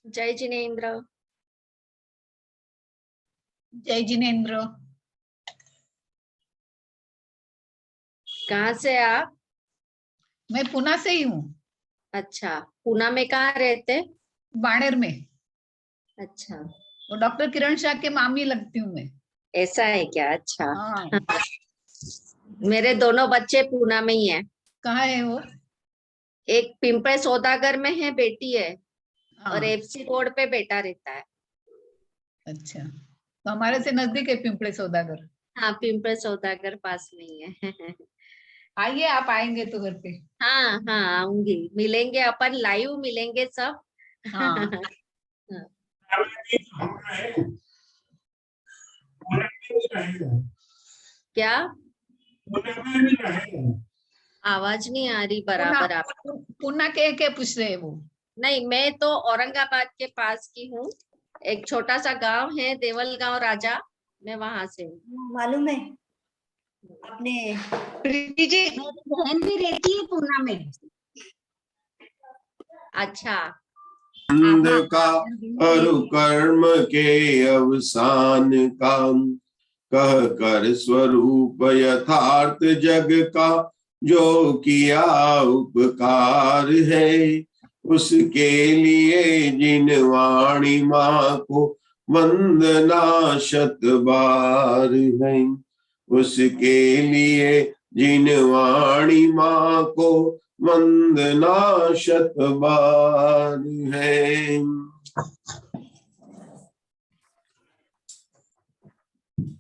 जय जिनेन्द्र। जय जिनेन्द्र। कहाँ से आप? मैं पुणे से ही हूँ। अच्छा, पुणे में कहाँ रहते? बाणेर में। अच्छा, वो डॉक्टर किरण शाह के मामी लगती हूँ मैं। ऐसा है क्या? अच्छा। हाँ। मेरे दोनों बच्चे पुणे में ही हैं। कहाँ है वो? एक पिंपळे सौदागर में है, बेटी है। हाँ। और एफसी रोड पे बेटा रहता है। अच्छा, तो हमारे से नजदीक है पिंपळे सौदागर। हाँ, पिंपळे सौदागर पास में ही है। आइए, आप आएंगे तो घर पे। हाँ हाँ, आऊंगी, मिलेंगे, अपन लाइव मिलेंगे सब। हाँ। क्या? आवाज नहीं आ रही बराबर आप। पुणे के पूछ रहे हैं वो। नहीं, मैं तो औरंगाबाद के पास की हूँ। एक छोटा सा गांव है देवल गांव राजा, मैं वहां से हूँ। मालूम है अपने प्रीति जी, मेरी बहन भी रहती है पुणे में। अच्छा। का और कर्म के अवसान का, कह कर स्वरूप यथार्थ जग का, जो किया उपकार है, उसके लिए जिन वाणी माँ को वंदना शत बार है, उसके लिए जिन वाणी माँ को वंदना शत बार है।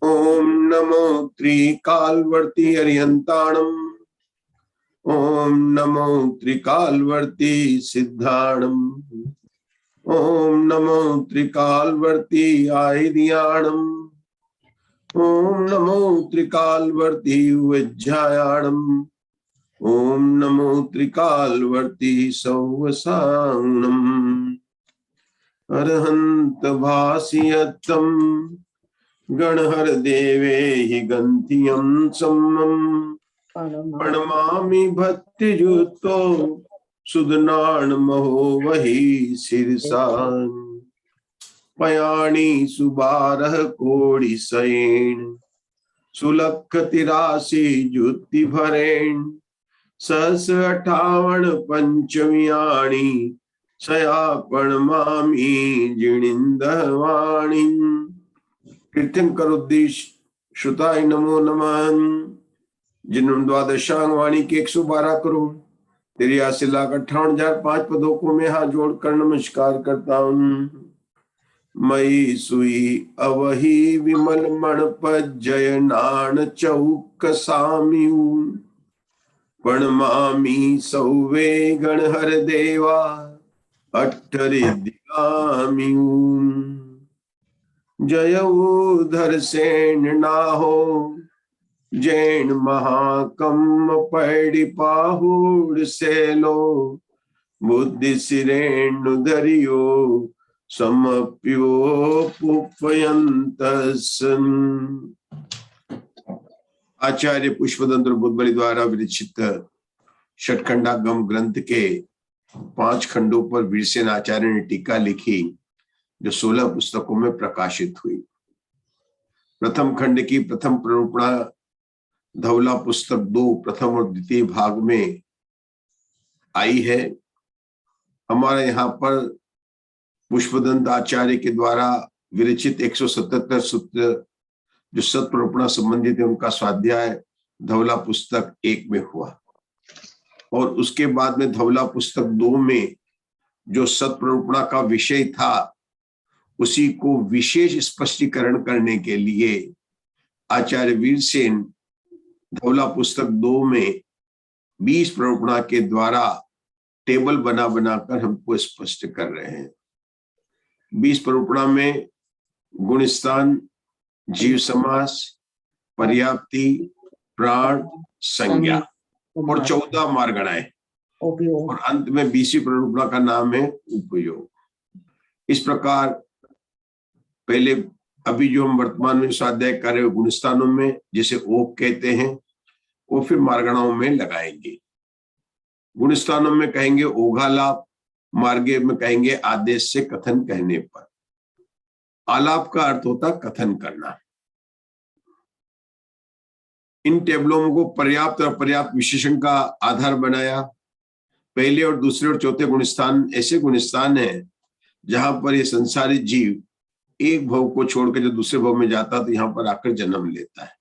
ओम नमो त्रिकालवर्ती अरिहंताणम, ओम नमो त्रिकालवर्ती सिद्धाणम, ओम नमो त्रिकालवर्ती आयदियाणम, ओम नमो त्रिकालवर्ती विज्ञायाणम, ओम नमो त्रिकालवर्ती सौवसांगनम, अरहंत भासियत्तम गणहर देवे हि गंथियं सम्मम, प्रणमामि भक्तियुतो सुदनान महो वही शिरसा, पयाणि सुबारह कोटि सैन, सुलख तिरासी जुति भरेण, सहस 58 पंचमियाणि, सया प्रणमामि जिणिंदवाणी, तीर्थंकर उद्देश्य श्रुताय नमो नमः। जिन द्वादशांग वाणी के 112 करोड़ 83,58,005 पदों को मैं हाथ जोड़कर नमस्कार करता हूँ। मई सुई अवही विमल मण पज्जय नान चौक साम्यू, प्रणमामि सौवे गणहर देवा अट्ठरि दिगाम्यू, जय उधर सेन नाहो जैन महाकम पैड़ी पाहुड़ सेलो, बुद्धि सिरेणु धरियो समप्यो पुपयंतसन। आचार्य पुष्पतंत्र बुद्धबली द्वारा विरचित षटखंडागम ग्रंथ के 5 खंडों पर वीरसेन आचार्य ने टीका लिखी, जो 16 पुस्तकों में प्रकाशित हुई। प्रथम खंड की प्रथम प्ररूपणा धवला पुस्तक 2 प्रथम और द्वितीय भाग में आई है। हमारे यहाँ पर पुष्पदंत आचार्य के द्वारा विरचित 177 सूत्र जो सत्प्ररूपणा संबंधित है, उनका स्वाध्याय धवला पुस्तक 1 में हुआ, और उसके बाद में धवला पुस्तक 2 में जो सत्प्ररूपणा का विषय था, उसी को विशेष स्पष्टीकरण करने के लिए आचार्य वीरसेन धवला पुस्तक 2 में 20 प्ररूपणा के द्वारा टेबल बना बनाकर हमको स्पष्ट कर रहे हैं। 20 प्ररूपणा में गुणस्थान, जीव समास, पर्याप्ति, प्राण, संज्ञा और 14 मार्गणाएं, और अंत में 20वीं प्ररूपणा का नाम है उपयोग। इस प्रकार पहले अभी जो हम वर्तमान में स्वाध्याय कर रहे हैं गुणस्थानों में, जिसे ओक कहते हैं, वो फिर मार्गणाओं में लगाएंगे। गुणस्थानों में कहेंगे ओघालाप, मार्गे में कहेंगे आदेश से कथन कहने पर। आलाप का अर्थ होता कथन करना। इन टेबलों को पर्याप्त और अपर्याप्त विशेषण का आधार बनाया। पहले और दूसरे और चौथे गुणस्थान ऐसे गुणस्थान हैं जहां पर ये संसारी जीव एक भव को छोड़कर जो दूसरे भव में जाता तो यहां पर आकर जन्म लेता है।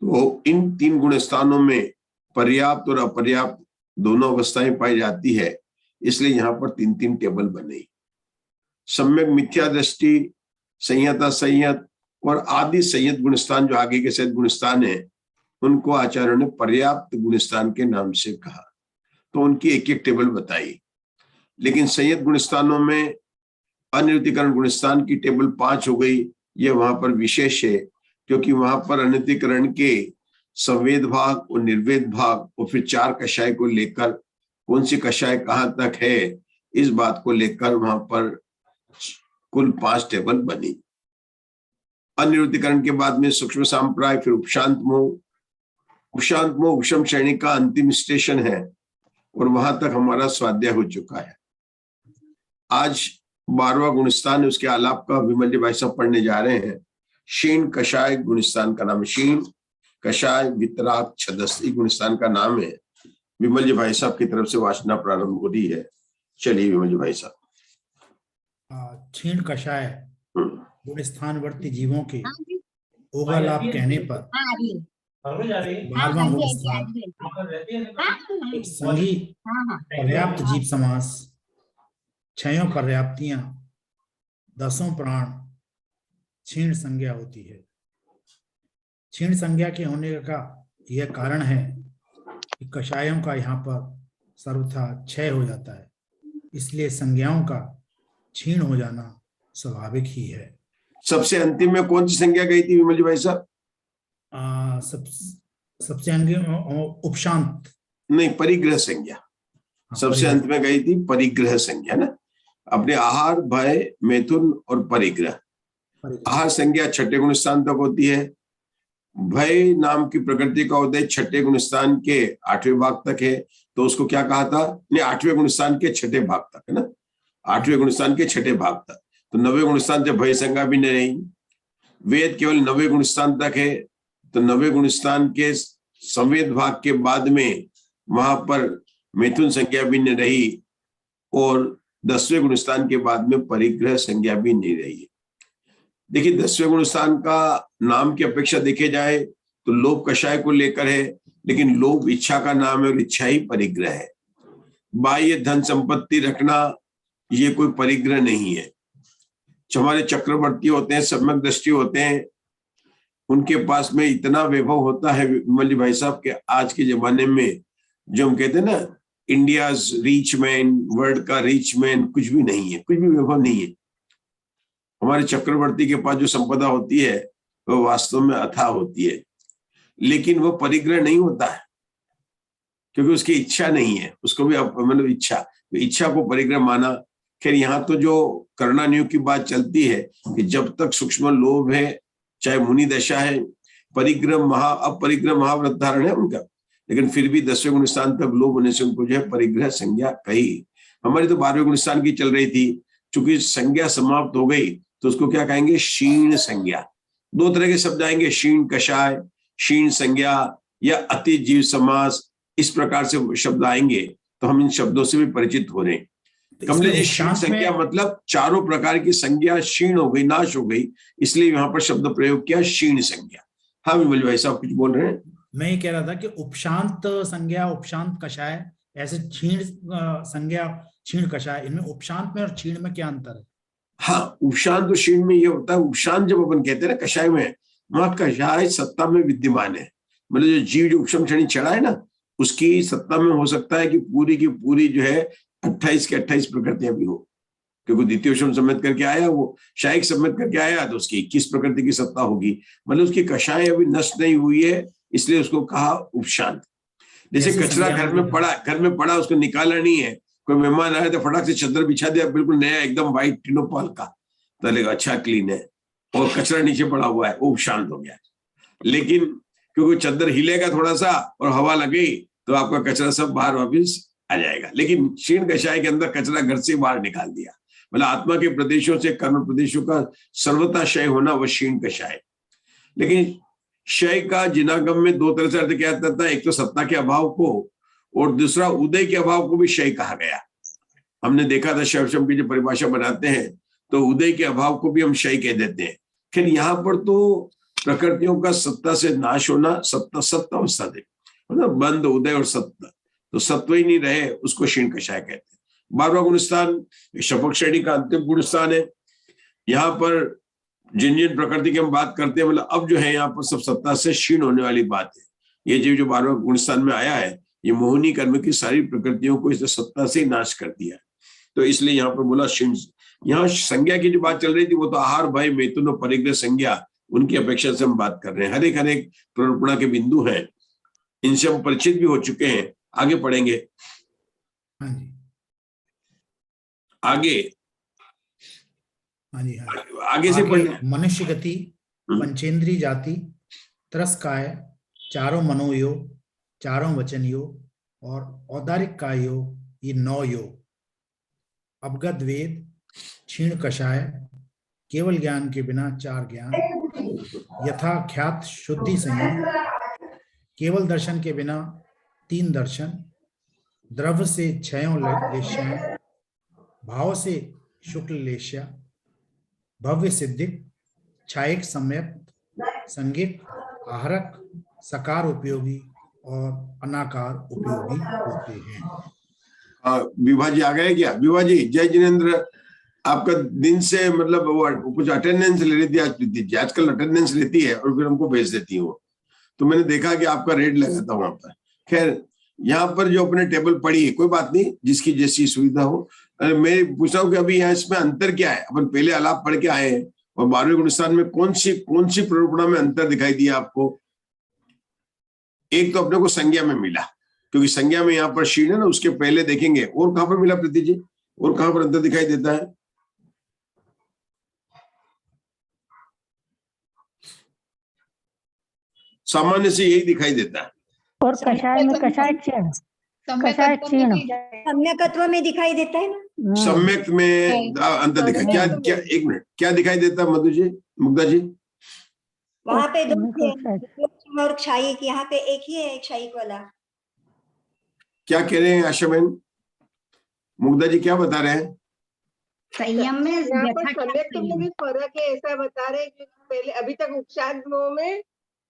तो इन 3 गुणस्थानों में पर्याप्त और अपर्याप्त दोनों अवस्थाएं पाई जाती है, इसलिए यहां पर 3-3 टेबल बने। सम्यक मिथ्या दृष्टि, संयता संयत और आदि संयत गुणस्थान जो आगे के संयत गुणस्थान है, उनको आचार्यों ने पर्याप्त गुणस्थान के नाम से कहा। तो उनकी एक एक टेबल बताई। लेकिन संयत गुणस्थानों में अनिरुद्धीकरण गुणस्थान की टेबल 5 हो गई। यह वहां पर विशेष है क्योंकि वहां पर अनिरुद्धीकरण के संवेद भाग और निर्वेद भाग और फिर 4 कषाय को लेकर कौन सी कषाय कहां तक है, इस बात को लेकर वहां पर कुल 5 टेबल बनी। अनिरुद्धीकरण के बाद में सूक्ष्म सांप्राय, फिर उपशांत मोह। उपशांत मोह उपशम श्रेणी का अंतिम स्टेशन है और वहां तक हमारा स्वाध्याय हो चुका है। आज 12वां गुणस्थान है, उसके आलाप का विमल जी भाई साहब पढ़ने जा रहे हैं। क्षीण कषाय गुणस्थान का नाम, क्षीण कषाय वितराग छदस गुणस्थान का नाम है। विमल जी भाई साहब की तरफ से वाचना प्रारंभ हो रही है। चलिए विमल जी भाई साहब। क्षीण कषाय गुणस्थानवर्ती जीवों के ओगालाप कहने पर 12वां गुणस्थान संगी पर्याप्त जीव समास, 6 पर्याप्तियां, 10 प्राण क्षीण संज्ञा होती है। क्षीण संज्ञा के होने का यह कारण है कि कषायों का यहाँ पर सर्वथा क्षय हो जाता है, इसलिए संज्ञाओं का क्षीण हो जाना स्वाभाविक ही है। सबसे अंतिम में कौन सी संज्ञा गई थी विमल जी भाई साहब? सबसे अंतिम उपशांत नहीं, परिग्रह संज्ञा सबसे अंत में गई थी। परिग्रह संज्ञा ना, अपने आहार, भय, मैथुन और परिग्रह। आहार संज्ञा 6ठे गुणस्थान तक होती है। भय नाम की प्रकृति का उदय 6ठे गुणस्थान के 8वें भाग तक है, तो उसको क्या कहा था? नहीं, 8वें गुणस्थान के 6ठे भाग तक है ना, 8वें गुणस्थान के 6ठे भाग तक। तो 9वें गुणस्थान से भय संज्ञा भी नहीं रही। वेद केवल 9वें गुणस्थान तक है, तो 9वें गुणस्थान के संवेद भाग के बाद में वहां पर मैथुन संज्ञा भी नहीं रही और 10वें गुणस्थान के बाद में परिग्रह संज्ञा भी नहीं रही। देखिए 10वें गुणस्थान का नाम की अपेक्षा देखे जाए तो लोभ कषाय को लेकर है, लेकिन लोभ इच्छा का नाम है और इच्छा ही परिग्रह है। बाह्य धन संपत्ति रखना ये कोई परिग्रह नहीं है। जो हमारे चक्रवर्ती होते हैं, सम्यक दृष्टि होते हैं, उनके पास में इतना वैभव होता है विमल जी भाई साहब के आज के जमाने में जो हम कहते हैं ना इंडियाज रिच मैन, वर्ल्ड का रिच मैन, कुछ भी नहीं है, कुछ भी वैभव नहीं है। हमारे चक्रवर्ती के पास जो संपदा होती है वो वास्तव में अथाह होती है, लेकिन वो परिग्रह नहीं होता है क्योंकि उसकी इच्छा नहीं है। उसको भी मतलब इच्छा को परिग्रह माना। खैर यहाँ तो जो कर्णानियों की बात चलती है कि जब तक सूक्ष्म लोभ है, चाहे मुनि दशा है, परिग्रह अपरिग्रह महाव्रत धारण है उनका, लेकिन फिर भी 10वें गुणस्थान तक लोभ होने से उनको जो है परिग्रह संज्ञा कही। हमारी तो 12वें गुणस्थान की चल रही थी, चूंकि संज्ञा समाप्त हो गई तो उसको क्या कहेंगे? क्षीण संज्ञा। 2 तरह के शब्द आएंगे, क्षीण कषाय, क्षीण संज्ञा या अति जीव समास, इस प्रकार से शब्द आएंगे। तो हम इन शब्दों से भी परिचित हो रहे हैं। कमलेश जी, क्षीण संज्ञा मतलब 4 प्रकार की संज्ञा क्षीण हो गई, नाश हो गई, इसलिए यहाँ पर शब्द प्रयोग किया क्षीण संज्ञा। हाँ विमल भाई साहब कुछ बोल रहे हैं? मैं ये कह रहा था कि उपशांत संज्ञा, उपशांत कषाय, ऐसे क्षीण संज्ञा, क्षीण कषाय, इनमें उपशांत में और क्षीण में क्या अंतर है? हाँ, उपशांत और क्षीण में ये होता है, उपशांत जब अपन कहते हैं ना कषाय में, वहां कषाय सत्ता में विद्यमान है। मतलब जो जीव जो उपशम श्रेणी चढ़ा है ना, उसकी सत्ता में हो सकता है कि पूरी की पूरी जो है 28 के 28 प्रकृतियां भी हो, क्योंकि द्वितीय उपशम सम्मित करके आया, वो शायिक सम्मित करके आया, तो उसकी 21 प्रकृति की सत्ता होगी। मतलब उसकी कषाय अभी नष्ट नहीं हुई है, इसलिए उसको कहा उपशांत। जैसे कचरा घर में पड़ा उसको निकाला नहीं है, कोई मेहमान आया तो फटाक से चादर बिछा दिया, बिल्कुल नया एकदम व्हाइट टिनोपाल का, तो लगेगा अच्छा क्लीन है, और कचरा नीचे पड़ा हुआ है, वो शांत हो गया। लेकिन क्योंकि चादर हिलेगा थोड़ा सा और हवा लगी तो आपका कचरा सब बाहर वापिस आ जाएगा। लेकिन क्षीण कषाय के अंदर कचरा घर से बाहर निकाल दिया, मतलब आत्मा के प्रदेशों से कर्म प्रदेशों का सर्वथा क्षय होना वह क्षीण कषाय। लेकिन क्षय का जिनागम में दो तरह से अर्थ किया जाता है, एक तो सत्ता के अभाव को और दूसरा उदय के अभाव को भी क्षय कहा गया। हमने देखा था शैवशम की जो परिभाषा बनाते हैं तो उदय के अभाव को भी हम क्षय कह देते हैं। फिर यहाँ पर तो प्रकृतियों का सत्ता से नाश होना, सत्ता अवस्था दे, मतलब बंद उदय और सत्ता, तो सत्व ही नहीं रहे उसको क्षीण कषाय कहते हैं। 12वां गुण स्थान शपक श्रेणी का अंतिम गुण स्थान है। यहाँ पर जिन जिन प्रकृति की हम बात करते हैं, मतलब अब जो है यहाँ पर सब सत्ता से क्षीण होने वाली बात है। ये जीव जो 12वां गुण स्थान में आया है, ये मोहिनी कर्म की सारी प्रकृतियों को इसने सत्ता से ही नाश कर दिया, तो इसलिए यहाँ पर बोला क्षीण। यहाँ संज्ञा की जो बात चल रही थी वो तो आहार, भय, मैथुन और परिग्रह संज्ञा, उनकी अपेक्षा से हम बात कर रहे हैं। हर एक प्ररूपणा के बिंदु हैं, इनसे हम परिचित भी हो चुके हैं, आगे पढ़ेंगे। हाँ जी, आगे से पढ़ें। मनुष्य गति, पंचेंद्री जाति, त्रस्काय, चारों मनोयोग, चारों वचन योग और औदारिक काय योग, ये 9 योग। अवगत वेद, क्षीण कषाय, केवल ज्ञान के बिना 4 ज्ञान, यथा ख्यात शुद्धि संयम, केवल दर्शन के बिना 3 दर्शन, द्रव्य से क्षयों लेश्या, भाव से शुक्ल लेश्या, भव्य सिद्धिक, छायक सम्यक, संगिक, आहरक, सकार उपयोगी और अनाकार उपयोगी होते हैं। विभा जी आ गए क्या? विभा जी, जय जिनेन्द्र, आपका दिन से मतलब वो कुछ अटेंडेंस ले रही थी आज प्रीति जी, आजकल अटेंडेंस लेती है और फिर हमको भेज देती हूँ, तो मैंने देखा कि आपका रेट लगा था वहां पर। खैर यहाँ पर जो अपने टेबल पड़ी है, कोई बात नहीं, जिसकी जैसी सुविधा हो। मैं पूछ रहा हूँ कि अभी यहाँ इसमें अंतर क्या है? अपन पहले आलाप पढ़ के आए हैं और 12वें गुण स्थान में कौन सी प्ररूपणा में अंतर दिखाई दिया आपको? एक तो अपने को संज्ञा में मिला, क्योंकि संज्ञा में यहाँ पर क्षीण है ना, उसके पहले देखेंगे। और कहां पर मिला प्रीति जी, और कहां पर अंतर दिखाई देता है? सामान्य से यही दिखाई देता है। और कषाय में कषाय क्षीण, कषाय क्षीण सम्यकत्व में दिखाई देता है ना। सम्यक में अंतर दिखाई, क्या एक मिनट, क्या दिखाई देता है मधु जी, मुग्धा जी? वहां पे 2 और क्षायिक, यहाँ पे एक ही है क्षायिक वाला। क्या कह रहे हैं आशा बहन? मुग्धा जी क्या बता रहे हैं? संयम में यहाँ पर सम्यक में भी फर्क है, ऐसा बता रहे कि पहले अभी तक उपशांतों में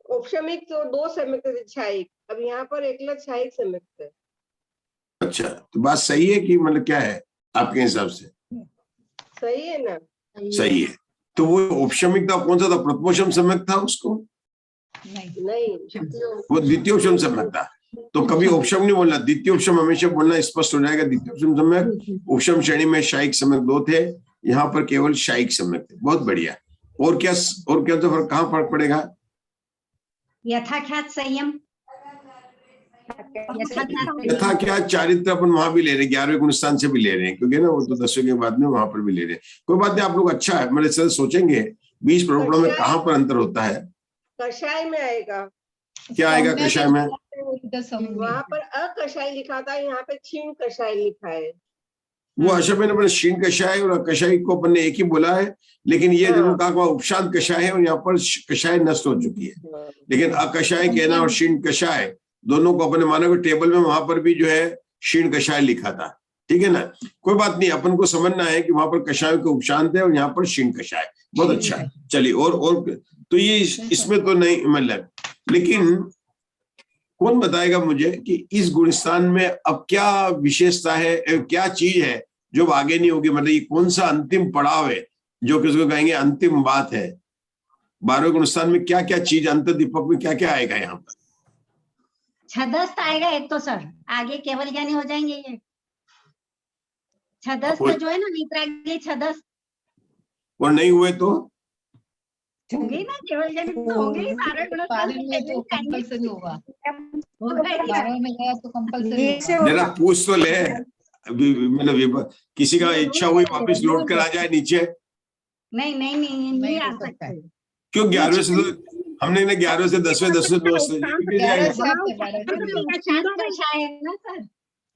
औपशमिक तो 2 सम्यक थे क्षायिक, अब यहाँ पर एकला क्षायिक सम्यक है। अच्छा, तो बात सही है कि मतलब क्या है आपके हिसाब से? सही है ना? सही है। तो वो औपशमिक था, कौन सा था? प्रथमोपशम सम्यक था उसको? नहीं, वो द्वितीयोपशम सम्यक था। तो कभी उपशम नहीं बोलना, द्वितीयोपशम हमेशा बोलना, स्पष्ट हो जाएगा। द्वितीयोपशम सम्यक, उपशम श्रेणी में शायिक सम्यक 2 थे, यहाँ पर केवल शायिक सम्यक थे। बहुत बढ़िया। और क्या तो फर्क, कहाँ फर्क पड़ेगा? यथाख्यात संयम, यथाख्यात चारित्र अपन वहां भी ले रहे हैं, 11वें गुण स्थान से भी ले रहे हैं, क्योंकि ना वो तो 10वें के बाद में वहां पर भी ले रहे हैं। कोई बात नहीं, आप लोग अच्छा है, मेरे से सोचेंगे 20 प्ररूपणा में कहाँ पर अंतर होता है। कषाय में आएगा। क्या आएगा कषाय में? वहां पर अकषाय लिखा था, यहाँ पे क्षीण कषाय लिखा है। वो अशब ने अपने क्षीण कषाय और अकषाय को अपन ने एक ही बोला है, लेकिन ये जरूर कहा उपशांत कषाय है और यहाँ पर कषाय नष्ट हो चुकी है। लेकिन अकषाय कहना और क्षीण कषाय दोनों को अपने माना कि टेबल में वहां पर भी जो है क्षीण कषाय लिखा था, ठीक है ना? कोई बात नहीं, अपन को समझना है कि वहां पर कषाय को उपशांत है और यहाँ पर क्षीण कषाय। बहुत अच्छा, चलिए। और तो ये इसमें तो नहीं मतलब, लेकिन कौन बताएगा मुझे कि इस गुणस्थान में अब क्या विशेषता है, क्या चीज है जो आगे नहीं होगी? मतलब ये कौन सा अंतिम पड़ाव है जो किसको कहेंगे अंतिम बात है? 12वें गुणस्थान में क्या क्या चीज, अंतर दीपक में क्या क्या आएगा? यहाँ पर छदस्थ आएगा एक तो सर, आगे केवल ज्ञानी हो जाएंगे ये। छदस्थ जो है ना, नेत्राग्नि छदस्थ, और नहीं हुए तो होंगे ना, केवल ज्ञानी तो होंगे ही सारे गुण। तो कंपल्सरी होगा, 12 में गया तो कंपल्सरी होगा। जरा पूछ तो ले, मतलब किसी का इच्छा हुई वापस लौट कर आ जाए नीचे। नहीं आ सकता। क्यों? 11वें से तो हमने 11वें से 10वें 10वें 9 से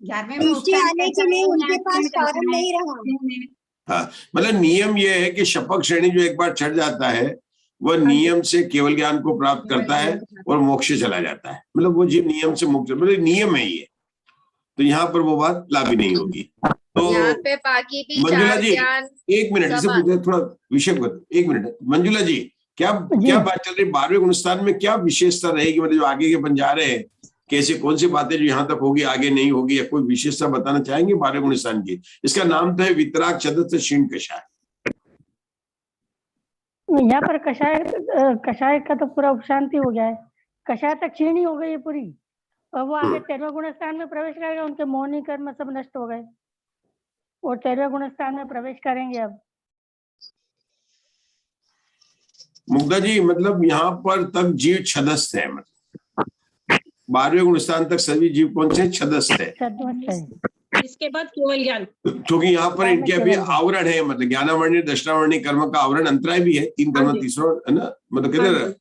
11वें में उपचार आने के लिए उनके पास फॉर्म नहीं रहा। हाँ, मतलब नियम ये है कि शपथ श्रेणी जो एक बार चढ़ जाता है वह नियम से केवल ज्ञान को प्राप्त करता है और मोक्ष चला जाता है। मतलब वो जीव नियम से मुक्त, मतलब नियम है ये, तो यहाँ पर वो बात लागू नहीं होगी। तो यहाँ पे बाकी भी मंजुला चार जी ज्ञान एक मिनट, इसे मुझे थोड़ा विषय बता, एक मिनट मंजुला जी, क्या बात चल रही 12वें गुणस्थान में, क्या विशेषता रहेगी, मतलब जो आगे के बन जा रहे हैं, कैसे कौन सी बातें जो यहाँ तक होगी आगे नहीं होगी, या कोई विशेषता बताना चाहेंगे 12वें गुणस्थान की? इसका नाम तो है वितराग चतुर्थ क्षीण कषाय। यहाँ पर कषाय का तो पूरा उपशांति हो गया है, कषाय तक क्षीण ही हो गई है पूरी, और वो आगे 13वें गुणस्थान में प्रवेश करेगा, उनके मोहनी कर्म सब नष्ट हो गए और 13वें गुणस्थान में प्रवेश करेंगे। अब मुग्धा जी, मतलब यहाँ पर तक जीव छदस्थ है, मतलब 12वें गुणस्थान तक सभी जीव कौन से छदस्थ है? इसके बाद केवल ज्ञान, क्योंकि यहाँ पर इनके अभी आवरण है, मतलब ज्ञानावर्णी दक्षिणावर्णी कर्म का आवरण अंतराय भी है, 3 कर्म तीसरा है ना, मतलब कहते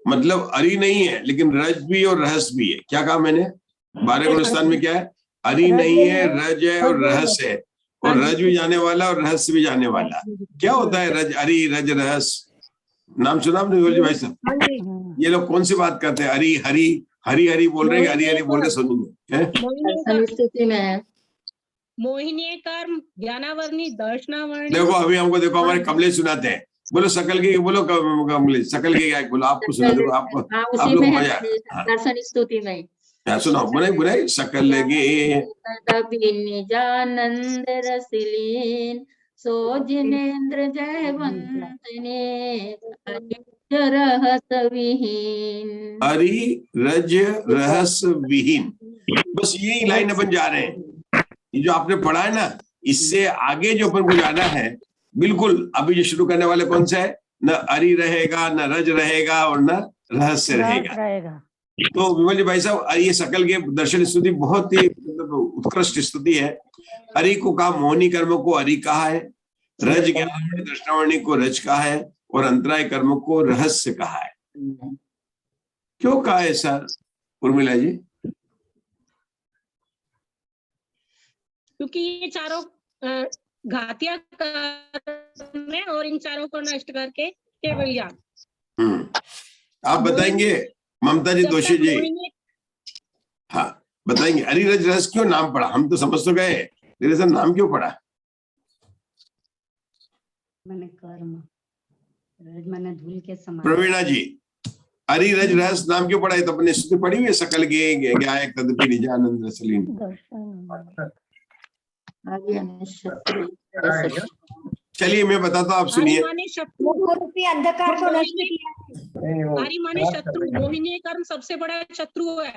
मतलब अरि नहीं है लेकिन रज भी और रहस्य भी है। क्या कहा मैंने? 12वें गुणस्थान में क्या है? अरि नहीं है, रज है और रहस्य है, और रज भी जाने वाला और रहस्य भी जाने वाला। क्या होता है रज, अरि, रज, रहस्य? नाम सुना आपने भाई साहब? ये लोग कौन सी बात करते हैं? अरि हरि, हरि हरि बोल रहे हैं, हरि हरि बोल रहे, सुनेंगे स्थिति में है। मोहिनी कर्म, ज्ञानावर्णी दर्शनावर्णी। देखो अभी हमको, देखो हमारे कमलेश सुनाते हैं, बोलो सकल की, बोलो कमलेश सकल की क्या बोलो, आपको सुना, देखो आप लोग मजा। दर्शन स्तुति में सुनाओ, बुराई बुराई सकल के निजानंद रसलीन सो जिनेन्द्र जयवंत ने रहस विहीन, हरि रज रहस्य विहीन। बस यही लाइन अपन जा रहे हैं, ये जो आपने पढ़ा है ना, इससे आगे जो अपन को जाना है, बिल्कुल अभी जो शुरू करने वाले कौन सा है? न अरि रहेगा, न रज रहेगा और न रहस्य रहेगा। तो विमल जी भाई साहब, ये सकल के दर्शन स्तुति बहुत ही उत्कृष्ट स्तुति है। अरि को कहा, मोहनी कर्म को अरि कहा है, रज ज्ञानावर्णी दक्षिणावर्णी को रज कहा है, और अंतराय कर्म को रहस्य कहा है। क्यों कहा ऐसा उर्मिला जी? क्योंकि ये चारों घातिया कर्म है और इन चारों को नष्ट करके केवल ज्ञान। आप बताएंगे ममता जी, दोषी जी? हाँ बताएंगे, हरि रज रस क्यों नाम पड़ा? हम तो समझ तो गए, तेरे से नाम क्यों पड़ा? मैंने कर्म, रज मैंने धूल के समान। प्रवीणा जी, हरि रज रहस नाम क्यों पड़ा है? तो अपने स्तुति पढ़ी हुई है, सकल के गायक तदपि निजानंद रसलीन। चलिए मैं बताता हूँ, आप सुनिए। अंधकार को नष्ट किया। हरि माने शत्रु, मोहिनी कर्म सबसे बड़ा शत्रु है।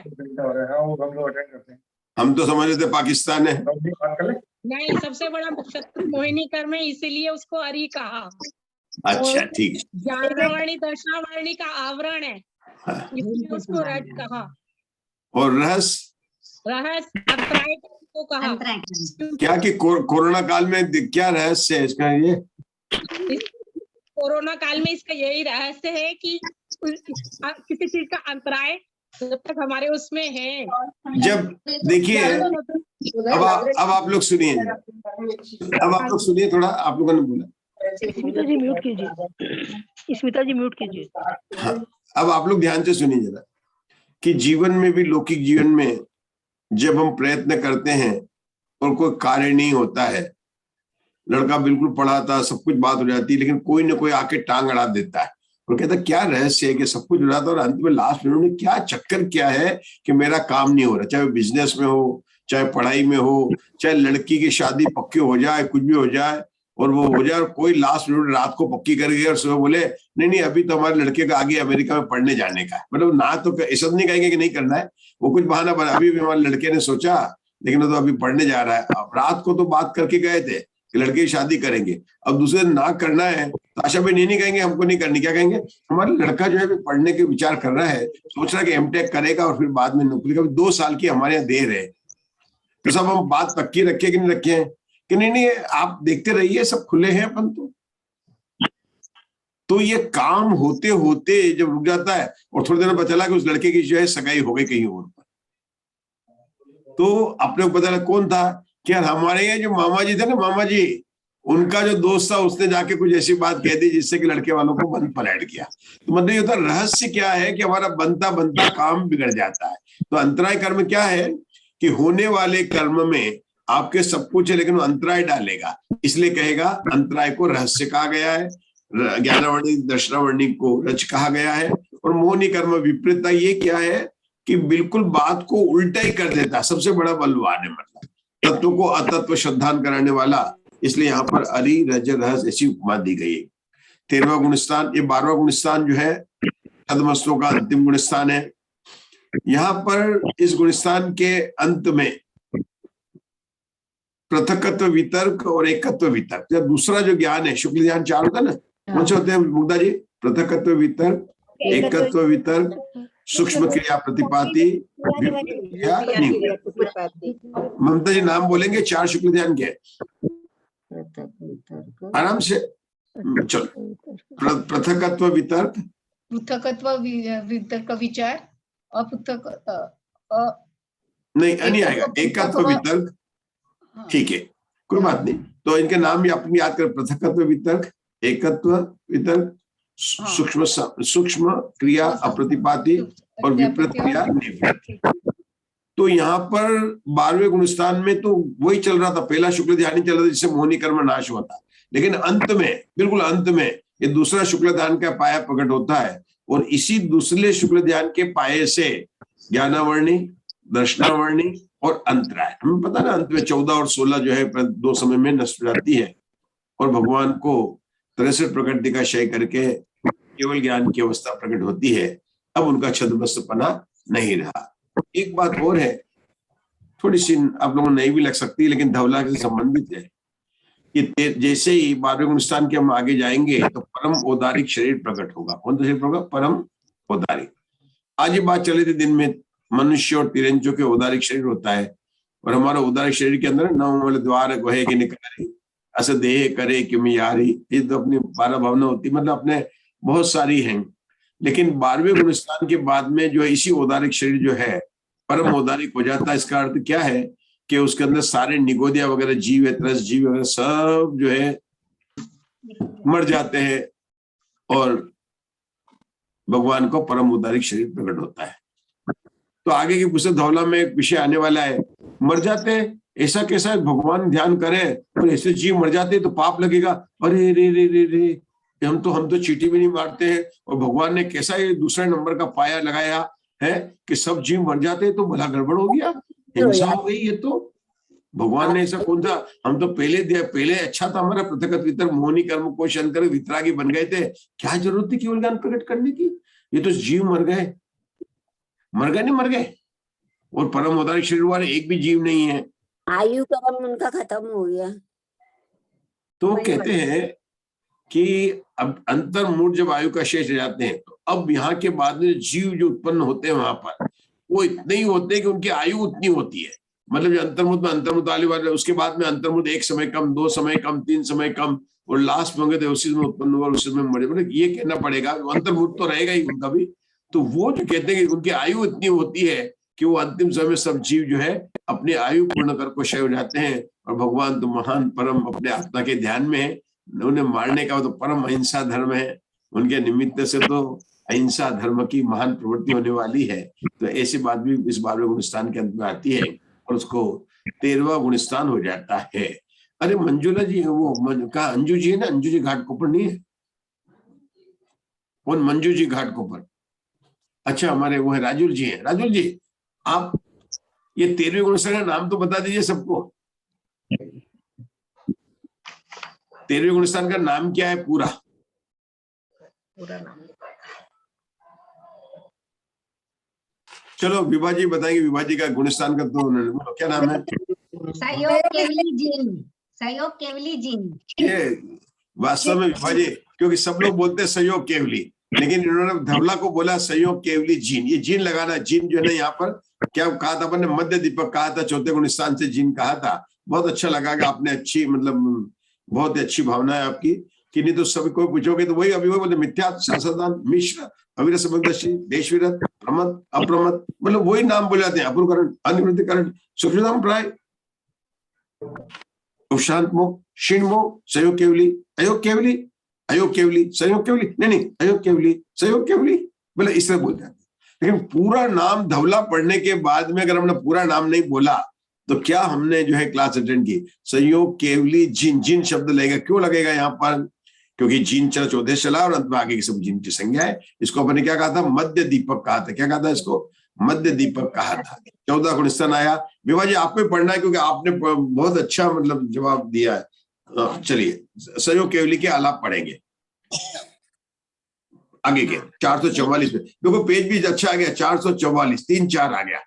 हम तो समझ रहे थे पाकिस्तान है। नहीं, सबसे बड़ा शत्रु मोहिनी कर्म है, इसीलिए उसको हरि कहा। अच्छा ठीक है। ज्ञानावर्णी दर्शनावर्णी का आवरण है, इसलिए उसको रज कहा। और रहस्य अंतराय को कहा। क्या कि कोरोना काल में क्या रहस्य है इसका? ये कोरोना काल में इसका यही रहस्य है कि किसी चीज का अंतराय जब तक हमारे उसमें है। जब देखिए, अब आप लोग सुनिए, अब आप लोग सुनिए थोड़ा, आप लोगों ने बोला। स्मिता जी म्यूट कीजिए, स्मिता जी म्यूट कीजिए। हाँ, अब आप लोग ध्यान से सुनिए जरा, कि जीवन में भी, लौकिक जीवन में जब हम प्रयत्न करते हैं और कोई कार्य नहीं होता है, लड़का बिल्कुल पढ़ा था, सब कुछ बात हो जाती है, लेकिन कोई ना कोई आके टांग अड़ा देता है और कहता क्या रहस्य है कि सब कुछ हो रहा था और अंत में लास्ट में उन्होंने क्या चक्कर किया है कि मेरा काम नहीं हो रहा, चाहे बिजनेस में हो, चाहे पढ़ाई में हो, चाहे लड़की की शादी पक्की हो जाए, कुछ भी हो जाए और वो हो जाए, और कोई लास्ट मिनट रात को पक्की कर गया और सुबह बोले नहीं अब तो हमारे लड़के का आगे अमेरिका में पढ़ने जाने का है। मतलब ना तो ऐसा नहीं कहेंगे कि नहीं करना है, वो कुछ बहाना बना। अभी भी हमारे लड़के ने सोचा, लेकिन वो तो अभी पढ़ने जा रहा है। अब रात को तो बात करके गए थे कि लड़के की शादी करेंगे, अब दूसरे दिन ना करना है तो आशा भी नहीं कहेंगे हमको नहीं करनी। क्या कहेंगे? हमारा लड़का जो है पढ़ने के विचार कर रहा है, सोच रहा है कि एमटेक करेगा और फिर बाद में नौकरी का। 2 साल की हमारे यहाँ देर है, तो सब हम बात पक्की रखे कि नहीं रखे हैं कि नहीं आप देखते रहिए, सब खुले हैं अपन। तो ये काम होते होते जब रुक जाता है और थोड़ी देर में पता चला कि उस लड़के की जो है सगाई हो गई कहीं और पर, तो अपने को पता लगा कौन था कि यार हमारे यहाँ जो मामा जी थे ना, मामा जी, उनका जो दोस्त था उसने जाके कुछ ऐसी बात कह दी जिससे कि लड़के वालों को मन पलट गया। तो मतलब ये होता रहस्य क्या है कि हमारा बनता बनता काम बिगड़ जाता है। तो अंतराय कर्म क्या है कि होने वाले कर्म में आपके सब कुछ है लेकिन वो अंतराय डालेगा, इसलिए कहेगा अंतराय को रहस्य कहा गया है, ज्ञानावर्णी दर्शनावर्णी को रच कहा गया है। और मोहनी कर्म विपरीतता ये क्या है कि बिल्कुल बात को उल्टा ही कर देता है, सबसे बड़ा बलवान है, मतलब तत्व को अतत्व श्रद्धान कराने वाला, इसलिए यहाँ पर अरि रज रहस्य ऐसी उपमा दी गई है। 13वां गुणस्थान, ये 12वां गुणस्थान जो है छद्मस्तों का अंतिम गुणस्थान है। यहाँ पर इस गुणस्थान के अंत में पृथकत्व वितर्क और एकत्व वितर्क, जब दूसरा जो ज्ञान है, शुक्ल ज्ञान 4 होता है ना, कौन से होते हैं मुग्धा जी? पृथकत्व वितर्क, एकत्व वितर्क, सूक्ष्म क्रिया प्रतिपाती, ममता जी नाम बोलेंगे 4 शुक्ल ध्यान के, आराम से चलो। पृथकत्व वितर्क, पृथकत्व वितर्क विचार, नहीं आएगा, एकत्व वितर्क, ठीक है कोई बात नहीं। तो इनके नाम भी अपनी याद कर, पृथकत्व वितर्क, एकत्व वितर्क, सूक्ष्म क्रिया अप्रतिपाती और विपरीत क्रिया निवृत्त। तो यहाँ पर 12वें गुणस्थान में तो वही चल रहा था, पहला शुक्ल ध्यान ही चल रहा था जिससे मोहनी कर्म नाश होता, लेकिन अंत में, बिल्कुल अंत में ये दूसरा शुक्ल ध्यान का पाया प्रकट होता है और इसी दूसरे शुक्ल ध्यान के पाये से ज्ञानावर्णी, दर्शनावर्णी और अंतराय, हमें पता ना अंत में 14 और 16 जो है 2 समय में नष्ट हो जाती है और भगवान को 63 प्रकृति का क्षय करके केवल ज्ञान की अवस्था प्रकट होती है। अब उनका छद्मस्तपना नहीं रहा। एक बात और है, थोड़ी सी आप लोगों को नहीं भी लग सकती लेकिन धवला से संबंधित है कि जैसे ही 12वें गुणस्थान के हम आगे जाएंगे तो परम औदारिक शरीर प्रकट होगा। कौन सा शरीर होगा? परम औदारिक। आज ये बात चली थी दिन में, मनुष्य और तिरंजों के औदारिक शरीर होता है और हमारा औदारिक शरीर के अंदर नवमल द्वार वहे की निकाली अस देह करे कि यारी, ये तो अपनी 12 भावना होती, मतलब अपने बहुत सारी हैं। लेकिन 12वें गुणस्थान के बाद में जो है इसी औदारिक शरीर जो है परम औदारिक हो जाता है। इसका अर्थ क्या है कि उसके अंदर सारे निगोदिया वगैरह जीव है, त्रस जीव वगैरह सब जो है मर जाते हैं और भगवान को परम औदारिक शरीर प्रकट होता है। तो आगे की पुस्तक धौला में एक विषय आने वाला है, मर जाते हैं ऐसा कैसा भगवान ध्यान करे और ऐसे जीव मर जाते तो पाप लगेगा, अरे रे रे रे रे हम तो चीटी भी नहीं मारते हैं और भगवान ने कैसा ये दूसरे नंबर का पाया लगाया है कि सब जीव मर जाते तो भला गड़बड़ हो गया, हिंसा हो गई। ये तो भगवान ने ऐसा कौन सा, हम तो पहले अच्छा था हमारा पृथक वितर मोहनी कर्म को शंकर वितरागी बन गए थे, क्या जरूरत थी केवल ज्ञान प्रकट करने की? ये तो जीव मर गए नहीं मर गए और परम औदारिक शरीर वाले एक भी जीव नहीं है, आयु कर्म उनका खत्म हो गया। तो कहते हैं कि अब अंतर्मूढ़ जब आयु का शेष रह जाते हैं तो अब यहाँ के बाद में जीव जो उत्पन्न होते हैं वहां पर वो इतने ही होते हैं कि उनकी आयु उतनी होती है। मतलब जो अंतर्मुद्ध में अंतर्मुद्ध आने वाले, उसके बाद में अंतर्मुद्ध 1 समय कम, 2 समय कम, 3 समय कम और लास्ट में होंगे उसी में उत्पन्न हुआ उसी में मरे। मतलब ये कहना पड़ेगा अंतर्मुद्ध तो रहेगा ही उनका भी। तो वो जो कहते हैं कि उनकी आयु इतनी होती है कि वो अंतिम समय में सब जीव जो है अपनी आयु पूर्ण कर को क्षय हो जाते हैं और भगवान तो महान परम अपने आत्मा के ध्यान में है। उन्हें मारने का तो परम अहिंसा धर्म है, उनके निमित्त से तो अहिंसा धर्म की महान प्रवृत्ति होने वाली है। तो ऐसी बात भी इस 12वें गुणस्थान के अंत में आती है और उसको 13वां गुणस्थान हो जाता है। अरे मंजुला जी है वो कहा, अंजू जी है ना, अंजू जी घाटकोपर नहीं है? कौन? मंजू जी घाटकोपर। अच्छा हमारे वो है राजुल जी है। राजुल जी आप ये 13वें गुणस्थान का नाम तो बता दीजिए सबको। 13वें गुणस्थान का नाम क्या है पूरा नाम? चलो विभा जी बताएंगे, विभा जी का गुणस्थान का तो उन्होंने बोलो क्या नाम है? सहयोग केवली जिन, सहयोग केवली जिन। ये वास्तव में विभा जी, क्योंकि सब लोग बोलते हैं सहयोग केवली, लेकिन इन्होंने धवला को बोला सहयोग केवली जीन। ये जीन लगाना, जीन जो है ना यहाँ पर क्या कहा था अपन ने? मध्य दीपक कहा था, 4थे गुणस्थान से जीन कहा था। बहुत अच्छा लगा कि आपने अच्छी, मतलब बहुत अच्छी भावना है आपकी। कि नहीं तो सभी को पूछोगे तो वही अभी वही बोलते मिथ्या, शासदान, मिश्र, अविरत, समदर्शी, देशविरत, प्रमत, अप्रमत, मतलब वही नाम बोले जाते हैं। अपूर्वकरण, अनिवृत्तिकरण, सूक्ष्मतम प्राय, उपशांत मोह, क्षीण मोह, संयोग केवली, अयोग केवली, अयोग केवली, संयोग केवली, नहीं अयोग केवली, संयोग केवली, मतलब इस तरह बोलते हैं। लेकिन पूरा नाम धवला पढ़ने के बाद में अगर हमने पूरा नाम नहीं बोला तो क्या हमने जो है क्लास अटेंड की? संयोग केवली जिन, जिन शब्द लगेगा, क्यों लगेगा यहाँ पर? क्योंकि जिन चर चौथे चला और अंत में आगे की सब जिन की संज्ञा है। इसको अपन ने क्या कहा था? मध्य दीपक कहा था। क्या कहा था इसको? मध्य दीपक कहा था। 14 गुणस्थान आया। विभा जी आपको पढ़ना है क्योंकि आपने बहुत अच्छा मतलब जवाब दिया है। चलिए संयोग केवली के आलाप पढ़ेंगे आगे के 444 में। देखो पेज भी अच्छा आ गया, 444, 3-4 आ गया।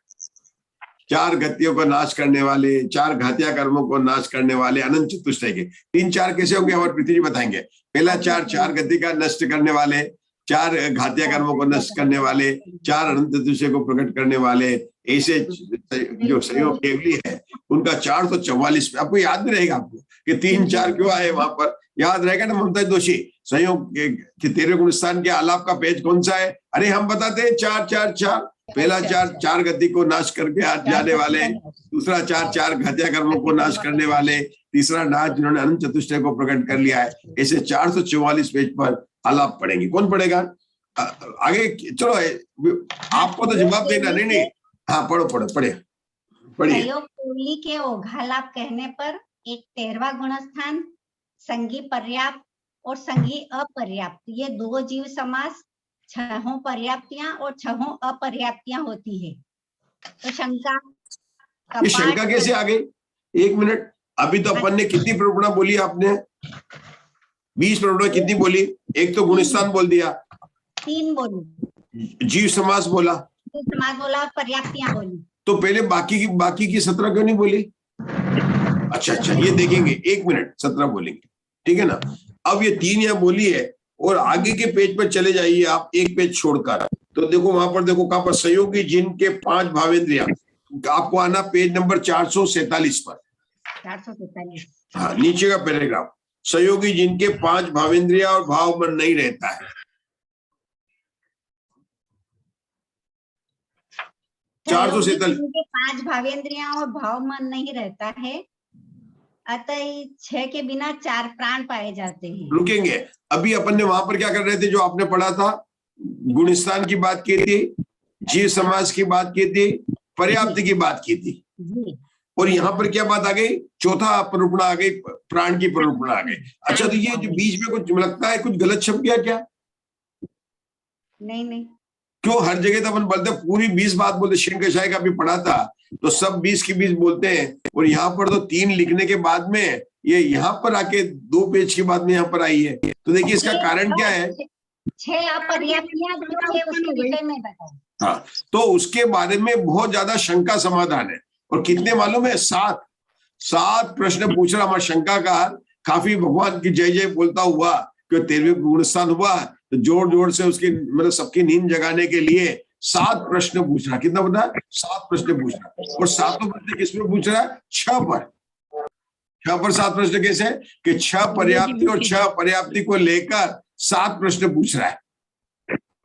4 गतियों को नाश करने वाले, 4 घातिया कर्मों को नाश करने वाले अनंत चतुष्टय के 3-4 कैसे होंगे हमारे पृथ्वी जी बताएंगे। पहला 4 गति का नष्ट करने वाले, 4 घातिया कर्मों को नष्ट करने वाले, 4 अनंत चतुष्टय को प्रकट करने वाले, ऐसे जो संयोग केवली है उनका 444 में। आपको याद नहीं रहेगा आपको कि 3-4 क्यों आए वहां पर, याद रहेगा ना ममता दोषी? संयोग के 13 गुणस्थान के आलाप का पेज कौन सा है? अरे हम बताते हैं 4-4-4। पहला 4 गति को नाश करके हाथ जाने वाले, दूसरा 4 घातिया कर्मों को नाश करने वाले, तीसरा नाश जिन्होंने अनंत चतुष्टय को प्रकट कर लिया है। ऐसे 444 पेज पर आलाप पढ़ेंगे। कौन पढ़ेगा आगे? चलो आपको तो जवाब देना। नहीं हाँ पढ़ो पढ़िए। संयोग केवली के ओघालाप कहने पर एक 13वां गुणस्थान संगी पर्याप्त और संगी अपर्याप्त, ये 2 जीव समास 6 पर्याप्तियां और 6 अपर्याप्तियां होती है। तो शंका, ये शंका कैसे आ गई? 1 मिनट, अभी तो अपन ने कितनी प्रवृत्ति बोली? आपने 20 प्रवृत्ति कितनी बोली? एक तो गुणस्थान बोल दिया, 3 बोली, जीव समास बोला, समास बोला, पर्याप्तियां बोली। तो पहले बाकी की 17 क्यों नहीं बोली? अच्छा ये देखेंगे। 1 मिनट, 17 बोलेंगे, ठीक है ना? अब ये 3 यहाँ बोली है और आगे के पेज पर चले जाइए आप, एक पेज छोड़कर, तो देखो वहां पर, देखो कहां पर? संयोगी जिनके 5 भावेंद्रिया, आपको आना पेज नंबर 447 पर। 447, हाँ नीचे का पैराग्राफ। संयोगी जिनके 5 भावेंद्रिया और भाव मन नहीं रहता है। 447 5 भावेंद्रियां और भाव मन नहीं रहता है, अतः 6 के बिना 4 प्राण पाए जाते हैं। रुकेंगे, अभी अपन ने वहां पर क्या कर रहे थे? जो आपने पढ़ा था, गुणस्थान की बात की थी, जीव समास की बात की थी, पर्याप्त की बात की थी, और यहाँ पर क्या बात आ गई? चौथा प्ररूपणा आ गई, प्राण की प्ररूपणा आ गई। अच्छा तो ये जो बीच में कुछ लगता है कुछ गलत छप गया क्या? नहीं क्यों हर जगह तो अपन बोलते पूरी 20 बात बोलते, क्षीण कषाय का भी पढ़ा था तो सब 20 की 20 बोलते हैं, और यहाँ पर तो 3 लिखने के बाद में ये यहाँ पर आके 2 पेज के बाद में यहाँ पर आई है। तो देखिए इसका कारण क्या है? 6 अपर्याप्तियां उसके विषय में बताओ। हाँ, तो उसके बारे में बहुत ज्यादा शंका समाधान है। और कितने मालूम है? 7 प्रश्न पूछ रहा हमारा शंकाकार, काफी भगवान की जय जय बोलता हुआ, क्यों 13वें गुणस्थान हुआ तो जोर जोर से उसकी मतलब सबकी नींद जगाने के लिए 7 प्रश्न पूछ रहा। कितना बता? 7 प्रश्न पूछ रहा। और 7 प्रश्न किस में पूछ रहा है? 6 पर 7 प्रश्न कैसे? कि 6 पर्याप्ति और 6 पर्याप्ति को लेकर 7 प्रश्न पूछ रहा है।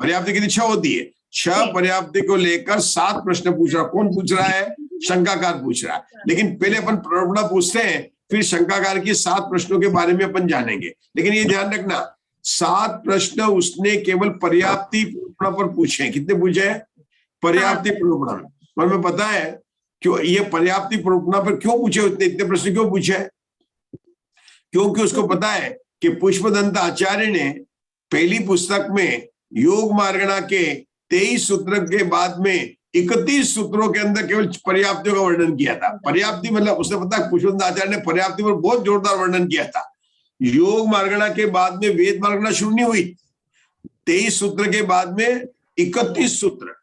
पर्याप्ति कितनी 6 होती है? 6 पर्याप्ति को लेकर 7 प्रश्न पूछ रहा। कौन पूछ रहा है? शंकाकार पूछ रहा है। लेकिन पहले अपन प्रवृत्ति पूछते हैं, फिर शंकाकार की 7 प्रश्नों के बारे में अपन जानेंगे। लेकिन ये ध्यान रखना, 7 प्रश्न उसने केवल पर्याप्ति प्ररूपणा पर पूछे। कितने पूछे? पर्याप्ति प्ररूपणा में। और हमें पता है क्यों ये पर्याप्ति प्ररूपणा पर क्यों पूछे, उसने इतने प्रश्न क्यों पूछे? क्योंकि उसको पता है कि पुष्पदंत आचार्य ने पहली पुस्तक में योग मार्गणा के 23 सूत्र के बाद में 31 सूत्रों के अंदर केवल पर्याप्तियों का वर्णन किया था। पर्याप्ति मतलब उसने पता है पुष्पदंत आचार्य ने पर्याप्ति पर बहुत जोरदार वर्णन किया था। योग मार्गणा के बाद में वेद मार्गणा शुरू नहीं हुई। 23 सूत्र के बाद में 31 सूत्र,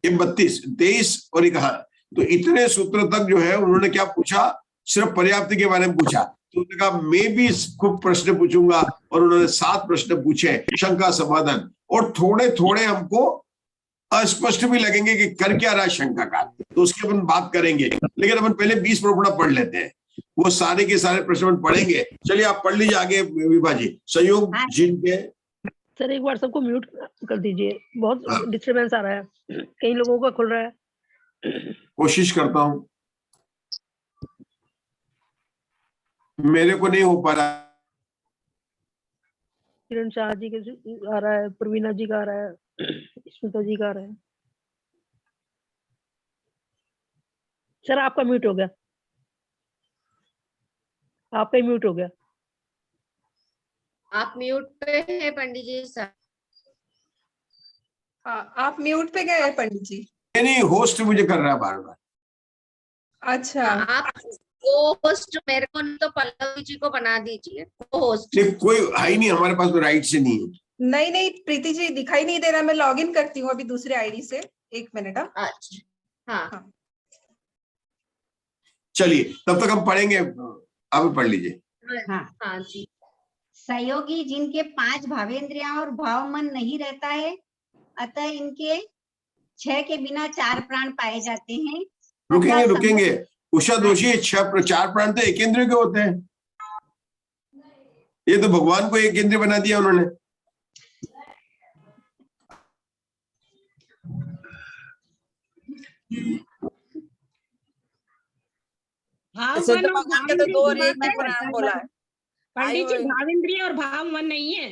ये 32, 23 और 1, तो इतने सूत्र तक जो है उन्होंने क्या पूछा? सिर्फ पर्याप्ति के बारे में पूछा। तो उन्होंने कहा मैं भी खूब प्रश्न पूछूंगा, और उन्होंने 7 प्रश्न पूछे, शंका समाधान। और थोड़े थोड़े हमको अस्पष्ट भी लगेंगे कि कर क्या रहा है शंका का, तो उसकी अपन बात करेंगे। लेकिन अपन पहले 20 प्रवृत्ति पढ़ लेते हैं। वो सारे के सारे प्रश्न पढ़ेंगे। चलिए आप पढ़ लीजिए आगे विभा जी। संयोग जिनके, सर एक बार सबको म्यूट कर दीजिए, बहुत हाँ। डिस्टरबेंस आ रहा है, कई लोगों का खुल रहा है। कोशिश करता हूं, मेरे को नहीं हो पा रहा। किरण शाह जी के आ रहा है, प्रवीणा जी का आ रहा है, स्मिता जी का आ रहा है। सर आपका म्यूट हो गया, आपका ही म्यूट हो गया। आप म्यूट पे हैं पंडित जी सर। हाँ, आप म्यूट पे गए हैं पंडित जी। नहीं, होस्ट मुझे कर रहा है बार बार। अच्छा, आप को होस्ट मेरे को नहीं तो पल्लवी जी को बना दीजिए को होस्ट। नहीं, कोई है ही नहीं हमारे पास, तो राइट से नहीं है। नहीं नहीं प्रीति जी दिखाई नहीं दे रहा, मैं लॉग इन करती हूँ अभी दूसरे आईडी से, 1 मिनट। अच्छा हाँ चलिए तब तक हम पढ़ेंगे, आप पढ़ लीजिए। हाँ हाँ जी। सहयोगी जिनके 5 भावेंद्रियां और भाव मन नहीं रहता है, अतः इनके 6 के बिना 4 प्राण पाए जाते हैं। रुकेंगे उषा दोषी, 4 प्राण तो एक इंद्रिय के होते हैं, ये तो भगवान को एक इंद्रिय बना दिया उन्होंने। बोला है पंडित जी, भावेंद्रिय और भाव मन नहीं है,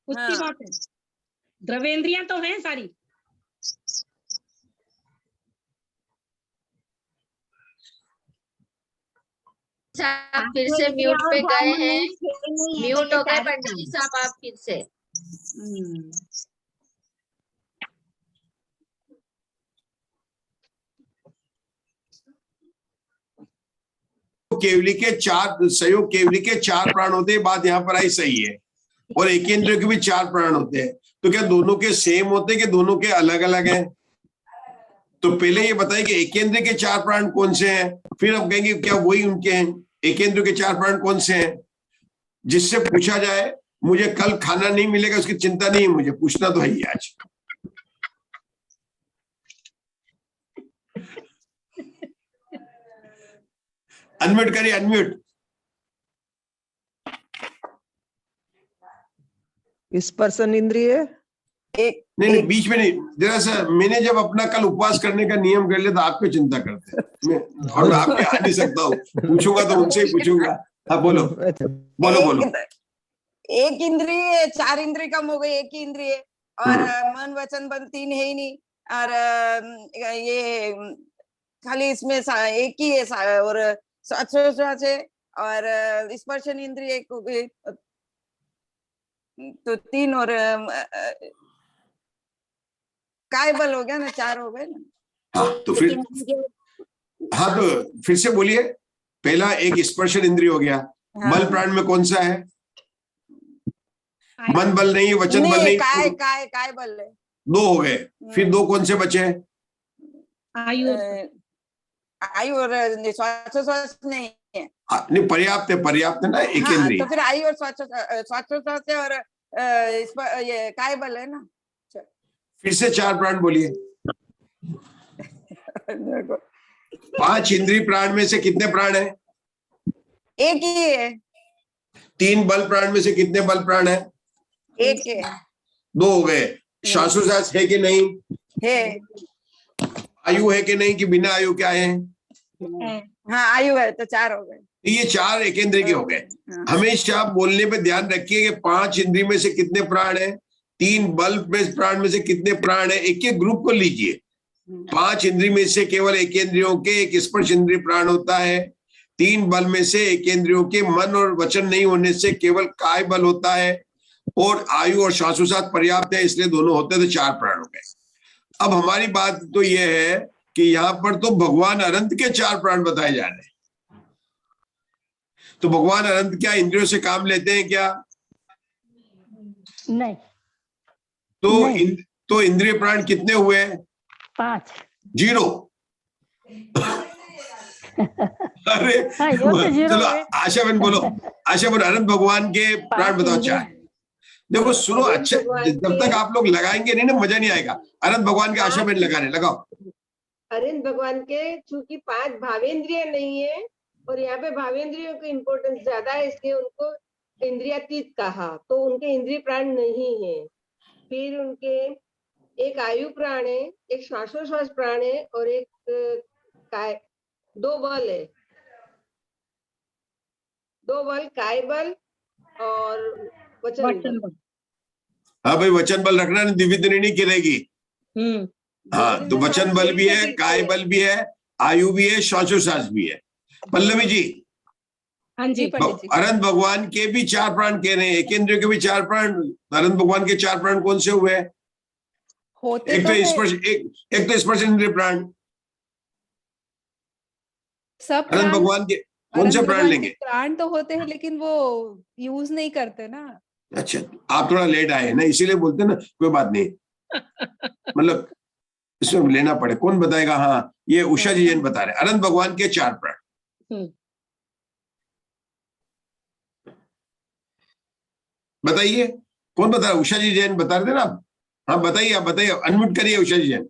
उसकी बात है। द्रवेंद्रियां तो हैं सारी। आप फिर से म्यूट पे गए हैं, म्यूट हो गए पंडित जी साहब आप फिर से। केवली के 4 संयोग केवली के 4 प्राण होते हैं, बात यहाँ पर आई सही है। और एक इंद्रिय के भी 4 प्राण होते हैं, तो क्या दोनों के सेम होते हैं कि दोनों के अलग अलग हैं? तो पहले ये बताइए कि एकेंद्र के 4 प्राण कौन से हैं, फिर हम कहेंगे क्या वही उनके हैं। एकेंद्र के 4 प्राण कौन से हैं? जिससे पूछा जाए मुझे कल खाना नहीं मिलेगा उसकी चिंता नहीं है, मुझे पूछना तो है ही आज। अनम्यूट करिए, अनम्यूट। स्पर्शन इंद्रिय एक नहीं, बीच में नहीं। जरा सा मैंने जब अपना कल उपवास करने का नियम कर लिया तो आप पे चिंता करते हैं, और मैं आपके आ नहीं सकता हूँ, पूछूंगा तो उनसे ही पूछूंगा। हाँ बोलो बोलो। एक इंद्रिय 4 इंद्रिय कम हो गई, एक ही इंद्रिय, और मन वचन बल 3 है ही नहीं, और ये खाली इसमें एक ही है, और श्वास है, और स्पर्शन इंद्रिय एक हो गई, तो 3, और काय बल हो गया ना, 4 हो गए ना। हाँ तो फिर से बोलिए। पहला एक स्पर्शन इंद्रिय हो गया। हाँ। बल प्राण में कौन सा है? मन बल नहीं है, वचन बल नहीं, काय बल है। 2 हो गए। फिर 2 कौन से बचे हैं? आयु और श्वास नहीं है। नहीं, पर्याप्त है ना एक इंद्रिय। तो फिर आयु और श्वास है, और ये काय बल है ना। फिर से 4 प्राण बोलिए। 5 इंद्रिय प्राण में से कितने प्राण है? एक ही है। 3 बल प्राण में से कितने बल प्राण है? एक है। 2 हो गए। श्वासोश्वास है कि नहीं है? आयु है कि नहीं, कि बिना आयु क्या है? हाँ आयु है, तो 4 हो गए। ये 4 एक इंद्रिय के हो गए। हमेशा बोलने पे ध्यान रखिए कि 5 इंद्रिय में से कितने प्राण है, 3 बल में प्राण में से कितने प्राण है। एक एक ग्रुप को लीजिए। 5 इंद्रिय में से केवल एक इंद्रियों के एक स्पर्श इंद्रिय प्राण होता है। 3 बल में से एक इंद्रियों के मन और वचन नहीं होने से केवल काय बल होता है, और आयु और श्वासोश्वास पर्याप्त है, इसलिए दोनों होते तो 4 प्राण हो गए। अब हमारी बात तो यह है कि यहाँ पर तो भगवान अनंत के 4 प्राण बताए जा रहे हैं। तो भगवान अनंत क्या इंद्रियों से काम लेते हैं क्या? नहीं। तो इंद्रिय प्राण कितने हुए? 5। 0। अरे हाँ, तो चलो आशाबेन बोलो। आशाबेन, अनंत भगवान के प्राण बताओ 4। देखो सुनो, अच्छा जब तक आप लोग लगाएंगे नहीं ना मजा नहीं आएगा। अनंत भगवान के आशाबेन लगाओ। अनंत भगवान के चूंकि 5 भावेंद्रिय नहीं है, और यहाँ पे भावेंद्रियों की इम्पोर्टेंस ज्यादा है, इसलिए उनको इंद्रियातीत कहा। तो उनके इंद्रिय प्राण नहीं है। फिर उनके एक आयु प्राण है, एक श्वासोश्वास प्राण है, और एक दो बल है, दो बल, काय बल और वचन बल। हाँ भाई, वचन बल रखना, द्विविध नहीं गिरेगी। हाँ, तो वचन बल भी है, काय बल भी है, आयु भी है, श्वासोश्वास भी है। पल्लवी जी, हाँ जी, अनंत भगवान के भी 4 प्राण कह रहे हैं, एक इंद्रियों के भी 4 प्राण। अनंत भगवान के 4 प्राण कौन से हुए? एक तो स्पर्श, एक तो स्पर्श इंद्रिय प्राण। सब अनंत भगवान के कौन से प्राण लेंगे? प्राण तो होते हैं, लेकिन वो यूज नहीं करते ना। अच्छा, आप थोड़ा लेट आए ना, इसीलिए बोलते ना, कोई बात नहीं। मतलब इसमें लेना पड़े, कौन बताएगा? हाँ, ये उषा जी जैन बता रहे, अनंत भगवान के 4 प्राण। बताइए, कौन बता रहा? उषा जी जैन बता रहे थे ना आप? हाँ बताइए, आप बताइए, अनम्यूट करिए उषा जी जैन।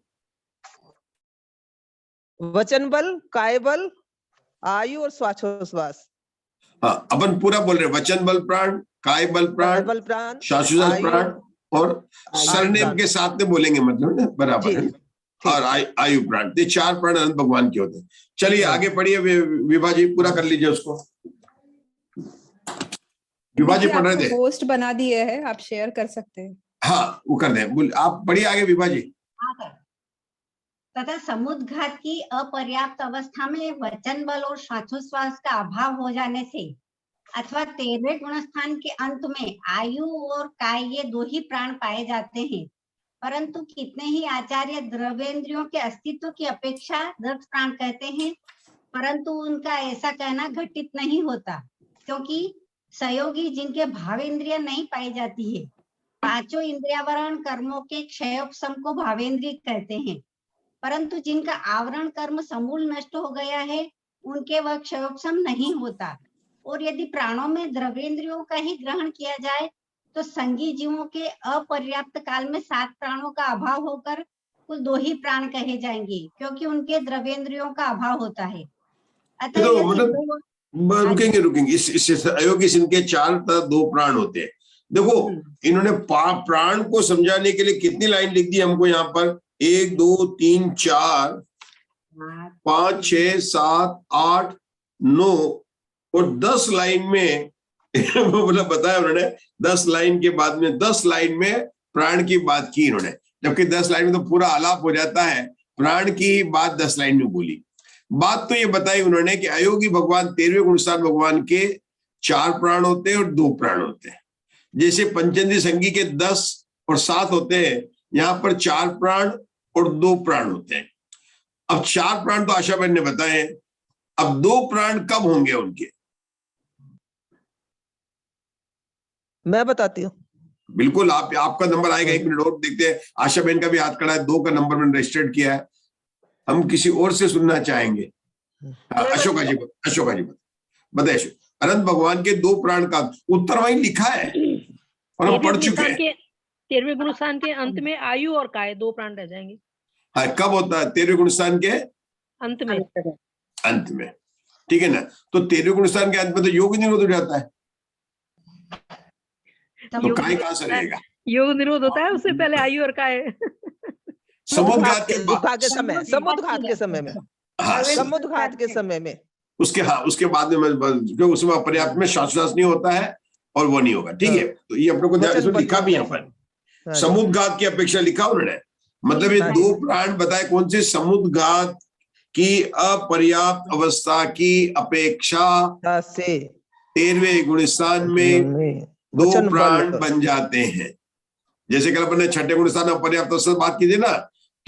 वचन बल, काय बल, आयु और श्वासोश्वास। हाँ, अपन पूरा बोल रहे, वचन बल प्राण, काय बल प्राण, श्वासोश्वास प्राण, और सरनेम के साथ में बोलेंगे, मतलब ना बराबर है। और आयु प्राण, ये 4 प्राण अनंत भगवान के होते हैं। चलिए आगे पढ़िए, विभा जी पूरा कर लीजिए उसको। विभा जी पढ़ रहे थे, पोस्ट बना दिए है, आप शेयर कर सकते हैं। हाँ वो कर दें, आप पढ़िए आगे विभा जी। तथा समुद्घात की अपर्याप्त अवस्था में वचन बल और श्वासोश्वास का अभाव हो जाने से अथवा 13वें गुणस्थान के अंत में आयु और काय, ये 2 ही प्राण पाए जाते हैं। परंतु कितने ही आचार्य द्रव्येंद्रियों के अस्तित्व की अपेक्षा 10 प्राण कहते हैं, परंतु उनका ऐसा कहना घटित नहीं होता, क्योंकि सहयोगी जिनके भावेंद्रिय नहीं पाई जाती है, 5 इंद्रियावरण कर्मों के क्षयोपशम को भावेंद्रिय कहते हैं, परंतु जिनका आवरण कर्म समूल नष्ट हो गया है, उनके वह क्षयोपशम नहीं होता। और यदि प्राणों में द्रव्येंद्रियों का ही ग्रहण किया जाए तो संगी जीवों के अपर्याप्त काल में 7 प्राणों का अभाव होकर कुल 2 ही प्राण कहे जाएंगे, क्योंकि उनके द्रव्येंद्रियों का अभाव होता है। अतः रुकेंगे इस अयोग्य इनके 4 तथा 2 प्राण होते हैं। देखो इन्होंने प्राण को समझाने के लिए कितनी लाइन लिख दी हमको यहाँ पर, 1 2 3 4 5 6 7 8 9 और 10 लाइन में मतलब बताया उन्होंने। 10 लाइन के बाद में 10 लाइन में प्राण की बात की इन्होंने, जबकि 10 लाइन में तो पूरा आलाप हो जाता है, प्राण की बात 10 लाइन में बोली। बात तो ये बताई उन्होंने कि अयोगी भगवान 13वें गुणस्थान भगवान के 4 प्राण होते हैं और 2 प्राण होते हैं। जैसे पंचेंद्रिय संगी के 10 और 7 होते हैं, यहाँ पर 4 प्राण और 2 प्राण होते हैं। अब 4 प्राण तो आशा बहन ने बताए, अब 2 प्राण कब होंगे उनके? मैं बताती हूँ। बिल्कुल, आपका नंबर आएगा, 1 मिनट और देखते हैं। आशा बहन का भी हाथ खड़ा है, 2 का नंबर मैंने रजिस्टर्ड किया है। हम किसी और से सुनना चाहेंगे। अशोका जी बताइए, अनंत भगवान के 2 प्राण का उत्तर वहीं लिखा है और हम पढ़ चुके हैं। 13वें गुणस्थान के अंत में आयु और काय 2 प्राण रह जाएंगे। हाँ, कब होता है? 13वें गुणस्थान के अंत में। ठीक है ना? तो 13वें गुणस्थान के अंत में तो योग निरोध हो जाता है, तो काय कहां से रहेगा? योग निरोध होता है, उससे पहले आयु और काय। समुद्घात के समय में हाँ, समुद्घात के समय में उसके बाद में जो उसमें अपर्याप्त में श्वासोश्वास नहीं होता है और वो नहीं होगा। ठीक है, तो ये अपने को ध्यान लिखा भी यहाँ पर, समुद्घात की अपेक्षा लिखा उन्होंने। मतलब ये 2 प्राण बताए कौन से? समुद्घात की अपर्याप्त अवस्था की अपेक्षा से 13वें गुणस्थान में 2 प्राण बन जाते हैं। जैसे कल अपन ने 6ठे गुणस्थान अपर्याप्त अवस्था बात की थी ना,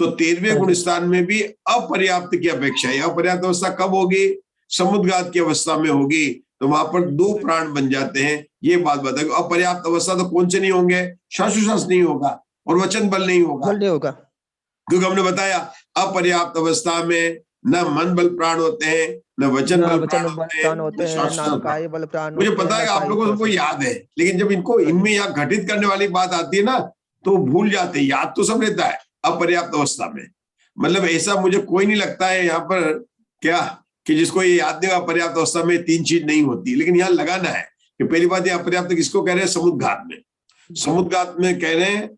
तो 13वें गुणस्थान में भी अपर्याप्त की अपेक्षा है। अपर्याप्त अवस्था कब होगी? समुद्घात की अवस्था में होगी, तो वहां पर 2 प्राण बन जाते हैं। ये बात बताओ, अपर्याप्त अवस्था तो कौन से नहीं होंगे? श्वासोश्वास नहीं होगा और वचन बल नहीं होगा, क्योंकि हमने बताया अपर्याप्त अवस्था में न मन बल प्राण होते हैं, न वचन बल प्राण होते हैं। मुझे पता है आप लोगों को याद है, लेकिन जब इनको इनमें यहाँ घटित करने वाली बात आती है ना, तो भूल जाते हैं। याद तो सब रहता है अपर्याप्त अवस्था में। मतलब ऐसा मुझे कोई नहीं लगता है यहाँ पर क्या कि जिसको ये याद नहीं होगा पर्याप्त अवस्था में 3 चीज नहीं होती, लेकिन यहाँ लगाना है कि पहली बात ये अपर्याप्त किसको कह रहे हैं, समुद्घात में। समुद्घात में कह रहे हैं,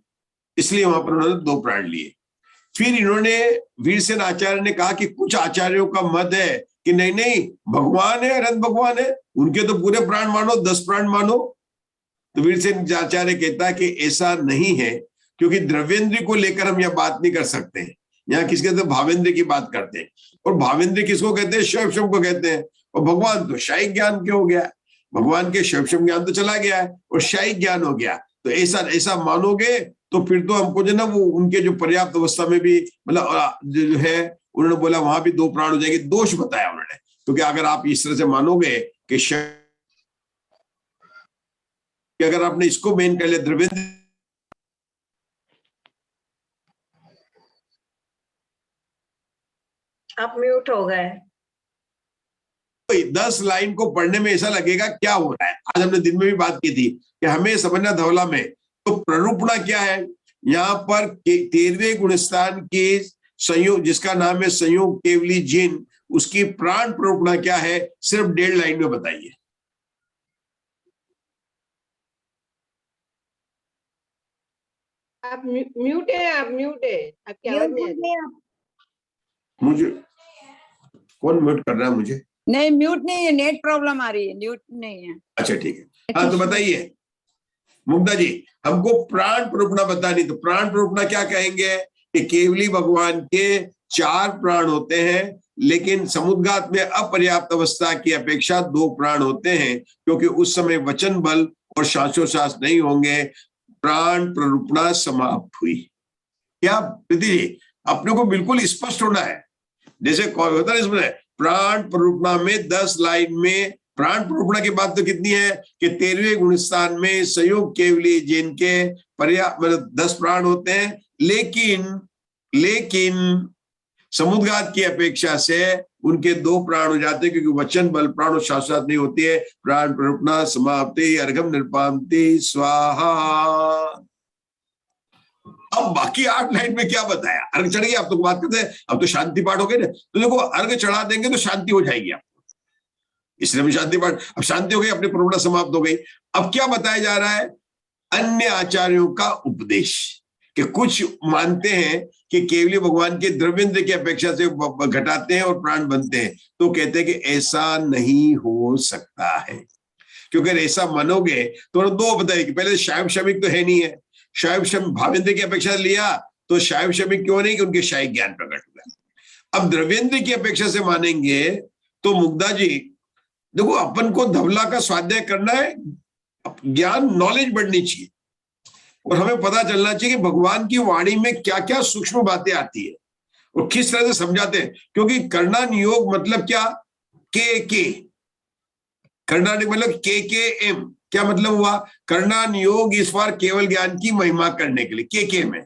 इसलिए वहां पर उन्होंने 2 प्राण लिए। फिर इन्होंने वीरसेन आचार्य ने कहा कि कुछ आचार्यों का मत है कि नहीं नहीं भगवान है, अनंत भगवान है, उनके तो पूरे प्राण मानो, 10 प्राण मानो। तो वीरसेन आचार्य कहता है कि ऐसा नहीं है, क्योंकि द्रव्येंद्र को लेकर हम यह बात नहीं कर सकते हैं। यहाँ किसके कहते हैं, भावेंद्र की बात करते हैं। और भावेंद्र किसको कहते हैं, शैवशम को कहते हैं। और भगवान तो शायिक ज्ञान के हो गया, भगवान के शैवशम ज्ञान तो चला गया है और शायिक ज्ञान हो गया। तो ऐसा मानोगे तो फिर तो हमको जो ना वो उनके जो पर्याप्त अवस्था में भी मतलब जो है उन्होंने बोला वहां भी 2 प्राण हो जाएंगे, दोष बताया उन्होंने। क्योंकि अगर आप इस तरह से मानोगे कि अगर आपने इसको मेन कर लिया द्रव्येंद्र, आप म्यूट हो गए। 10 लाइन को पढ़ने में ऐसा लगेगा क्या हो रहा है। आज हमने दिन में भी बात की थी कि हमें समझना धवला में तो प्ररूपणा क्या है। यहाँ पर 13वें गुणस्थान के संयोग, जिसका नाम है संयोग केवली जिन, उसकी प्राण प्ररूपणा क्या है, सिर्फ 1.5 लाइन में बताइए। आप म्यूट है, आप म्यूट है, आपकी आवाज नहीं आ रही। मुझे कौन म्यूट कर रहा है मुझे? नहीं म्यूट नहीं है, नेट प्रॉब्लम आ रही है, म्यूट नहीं है। अच्छा ठीक है। हाँ तो बताइए मुग्धा जी, हमको प्राण प्ररूपणा बतानी। तो प्राण प्ररूपणा क्या कहेंगे कि केवली भगवान के 4 प्राण होते हैं, लेकिन समुद्घात में अपर्याप्त अवस्था की अपेक्षा 2 प्राण होते हैं, क्योंकि उस समय वचन बल और श्वासोश्वास नहीं होंगे। प्राण प्ररूपणा समाप्त हुई। क्या प्रीति जी, अपने को बिल्कुल स्पष्ट होना है। जैसे होता है इसमें प्राण प्ररूपणा में 10 लाइन में प्राण प्ररूपणा की बात तो कितनी है कि 13वें गुणस्थान में संयोग केवली जिनके पर्याप्त मतलब 10 प्राण होते हैं, लेकिन समुद्घात की अपेक्षा से उनके 2 प्राण हो जाते हैं, क्योंकि वचन बल प्राण और शाश्वत नहीं होती है। प्राण प्ररूपणा समाप्ति अर्घम निर्पामति स्वाहा। अब बाकी 8 लाइन में क्या बताया, अर्घ चढ़ गया। अब तो बात करते हैं, अब तो शांति पाठ हो गए ना। तो देखो अर्घ चढ़ा देंगे तो शांति हो जाएगी आपको, इसलिए भी शांति पाठ। अब शांति हो गई, अपनी प्ररूपणा समाप्त हो गई। अब क्या बताया जा रहा है, अन्य आचार्यों का उपदेश, कि कुछ मानते हैं कि केवली भगवान के द्रव्येंद्र की अपेक्षा से घटाते हैं और प्राण बनते हैं। तो कहते हैं कि ऐसा नहीं हो सकता है, क्योंकि ऐसा मानोगे तो 2 बताए कि पहले शायव शमिक तो है नहीं है, शायव शम भावेंद्र की अपेक्षा लिया तो शायव शमिक क्यों नहीं, कि उनके शायिक ज्ञान प्रकट हुआ। अब द्रव्येंद्र की अपेक्षा से मानेंगे तो मुग्धा जी देखो, अपन को धवला का स्वाध्याय करना है, ज्ञान नॉलेज बढ़नी चाहिए और हमें पता चलना चाहिए कि भगवान की वाणी में क्या क्या सूक्ष्म बातें आती है और किस तरह से समझाते हैं। क्योंकि करना नियोग मतलब क्या, के करना मतलब के एम, क्या मतलब हुआ, करना नियोग इस बार केवल ज्ञान की महिमा करने के लिए। के में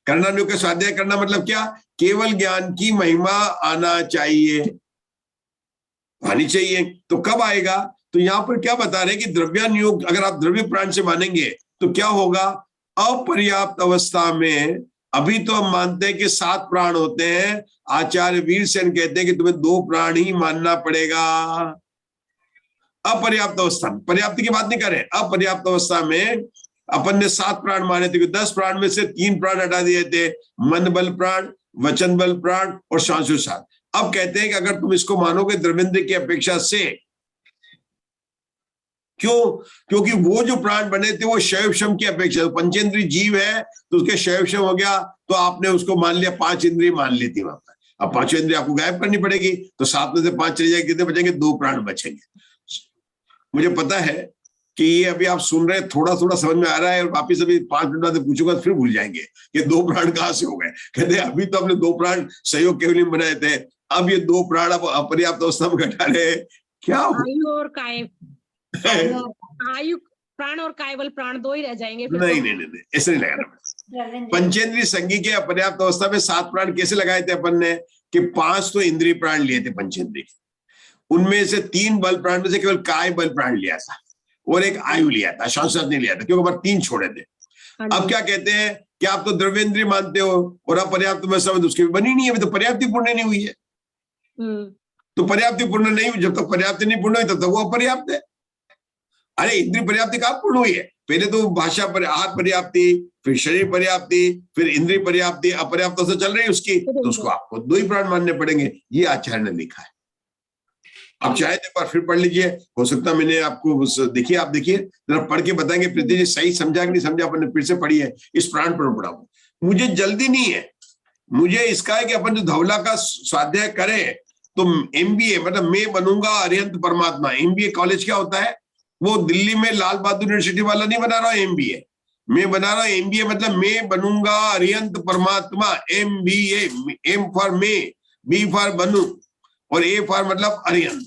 करना नियोग का स्वाध्याय करना मतलब क्या, केवल ज्ञान की महिमा आना चाहिए, आनी चाहिए। तो कब आएगा, तो यहाँ पर क्या बता रहे हैं कि द्रव्यानुयोग अगर आप द्रव्य प्राण से मानेंगे तो क्या होगा, अपर्याप्त अवस्था में। अभी तो हम मानते हैं कि 7 प्राण होते हैं, आचार्य वीरसेन कहते हैं कि तुम्हें 2 प्राण ही मानना पड़ेगा। अपर्याप्त अवस्था में, पर्याप्त की बात नहीं कर रहे, अपर्याप्त अवस्था में अपन ने 7 प्राण माने थे, 10 प्राण में से 3 प्राण हटा दिए थे, मन बल प्राण, वचन बल प्राण और श्वासोश्वास। अब कहते हैं कि अगर तुम इसको मानोगे द्रव्येंद्र की अपेक्षा से, क्यों, क्योंकि वो जो प्राण बने थे वो शैवशम की अपेक्षा, पंचेंद्रीय जीव है तो उसके शैवशम हो गया, तो आपने उसको मान लिया, 5 इंद्रिय मान ली थी वहां पर। अब 5 इंद्रिय आपको गायब करनी पड़ेगी, तो 7 में से 5 चले जाएंगे, कितने बचेंगे, 2 प्राण बचेंगे। मुझे पता है कि ये अभी आप सुन रहे हैं, थोड़ा थोड़ा समझ में आ रहा है, और वापिस अभी 5 मिनट बाद पूछूंगा तो फिर भूल जाएंगे कि 2 प्राण कहाँ से हो गए। कहते हैं अभी तो हमने 2 प्राण सहयोग केवल बनाए थे, अब ये 2 प्राण अब अपर्याप्त अवस्था में घटा रहे, क्या आयु और काय आयु प्राण और कायवल प्राण 2 ही रह जाएंगे फिर। नहीं ऐसे नहीं लगाना। पंचेंद्रीय संगी के अपर्याप्त अवस्था में 7 प्राण कैसे लगाए थे अपन ने, कि 5 तो इंद्रिय प्राण लिए थे पंचेंद्रीय, उनमें से 3 बल प्राण में से केवल काय बल प्राण लिया था और 1 आयु लिया था, श्वास नहीं लिया था, क्योंकि 3 छोड़े थे। अब क्या कहते हैं कि आप तो द्रव्येंद्रिय मानते हो और अपर्याप्त में समझ उसकी बनी नहीं है, तो पर्याप्ति पूर्ण नहीं हुई है। तो पर्याप्ति पूर्ण नहीं हुई, जब तक पर्याप्ति नहीं पूर्ण हुई तब तक वो अपर्याप्त है। अरे इंद्रिय पर्याप्ति कहाँ पूर्ण हुई है? पहले तो भाषा पर आहार पर्याप्ति, फिर शरीर पर्याप्ति, फिर इंद्रिय पर्याप्ति, अपर्याप्त से चल रही है उसकी, तो उसको आपको 2 ही प्राण मानने पड़ेंगे। ये आचार्य ने लिखा है। आप चाहे तो एक बार फिर पढ़ लीजिए, हो सकता मैंने आपको देखिए, आप देखिए जरा पढ़ के बताएंगे प्रीति जी सही समझा कि नहीं समझा। अपन ने फिर से पढ़ी है इस प्राण परंपरा को। मुझे जल्दी नहीं है, मुझे इसका है कि अपन जो धवला का स्वाध्याय करें तो MBA मतलब मैं बनूंगा अरिहंत परमात्मा। MBA कॉलेज क्या होता है? वो दिल्ली में लाल बहादुर यूनिवर्सिटी वाला नहीं बना रहा हूं MBA, मैं बना रहा हूं MBA मतलब मैं बनूंगा अरिहंत परमात्मा। MBA, M फॉर मैं, B फॉर बनू और A फॉर मतलब अरिहंत।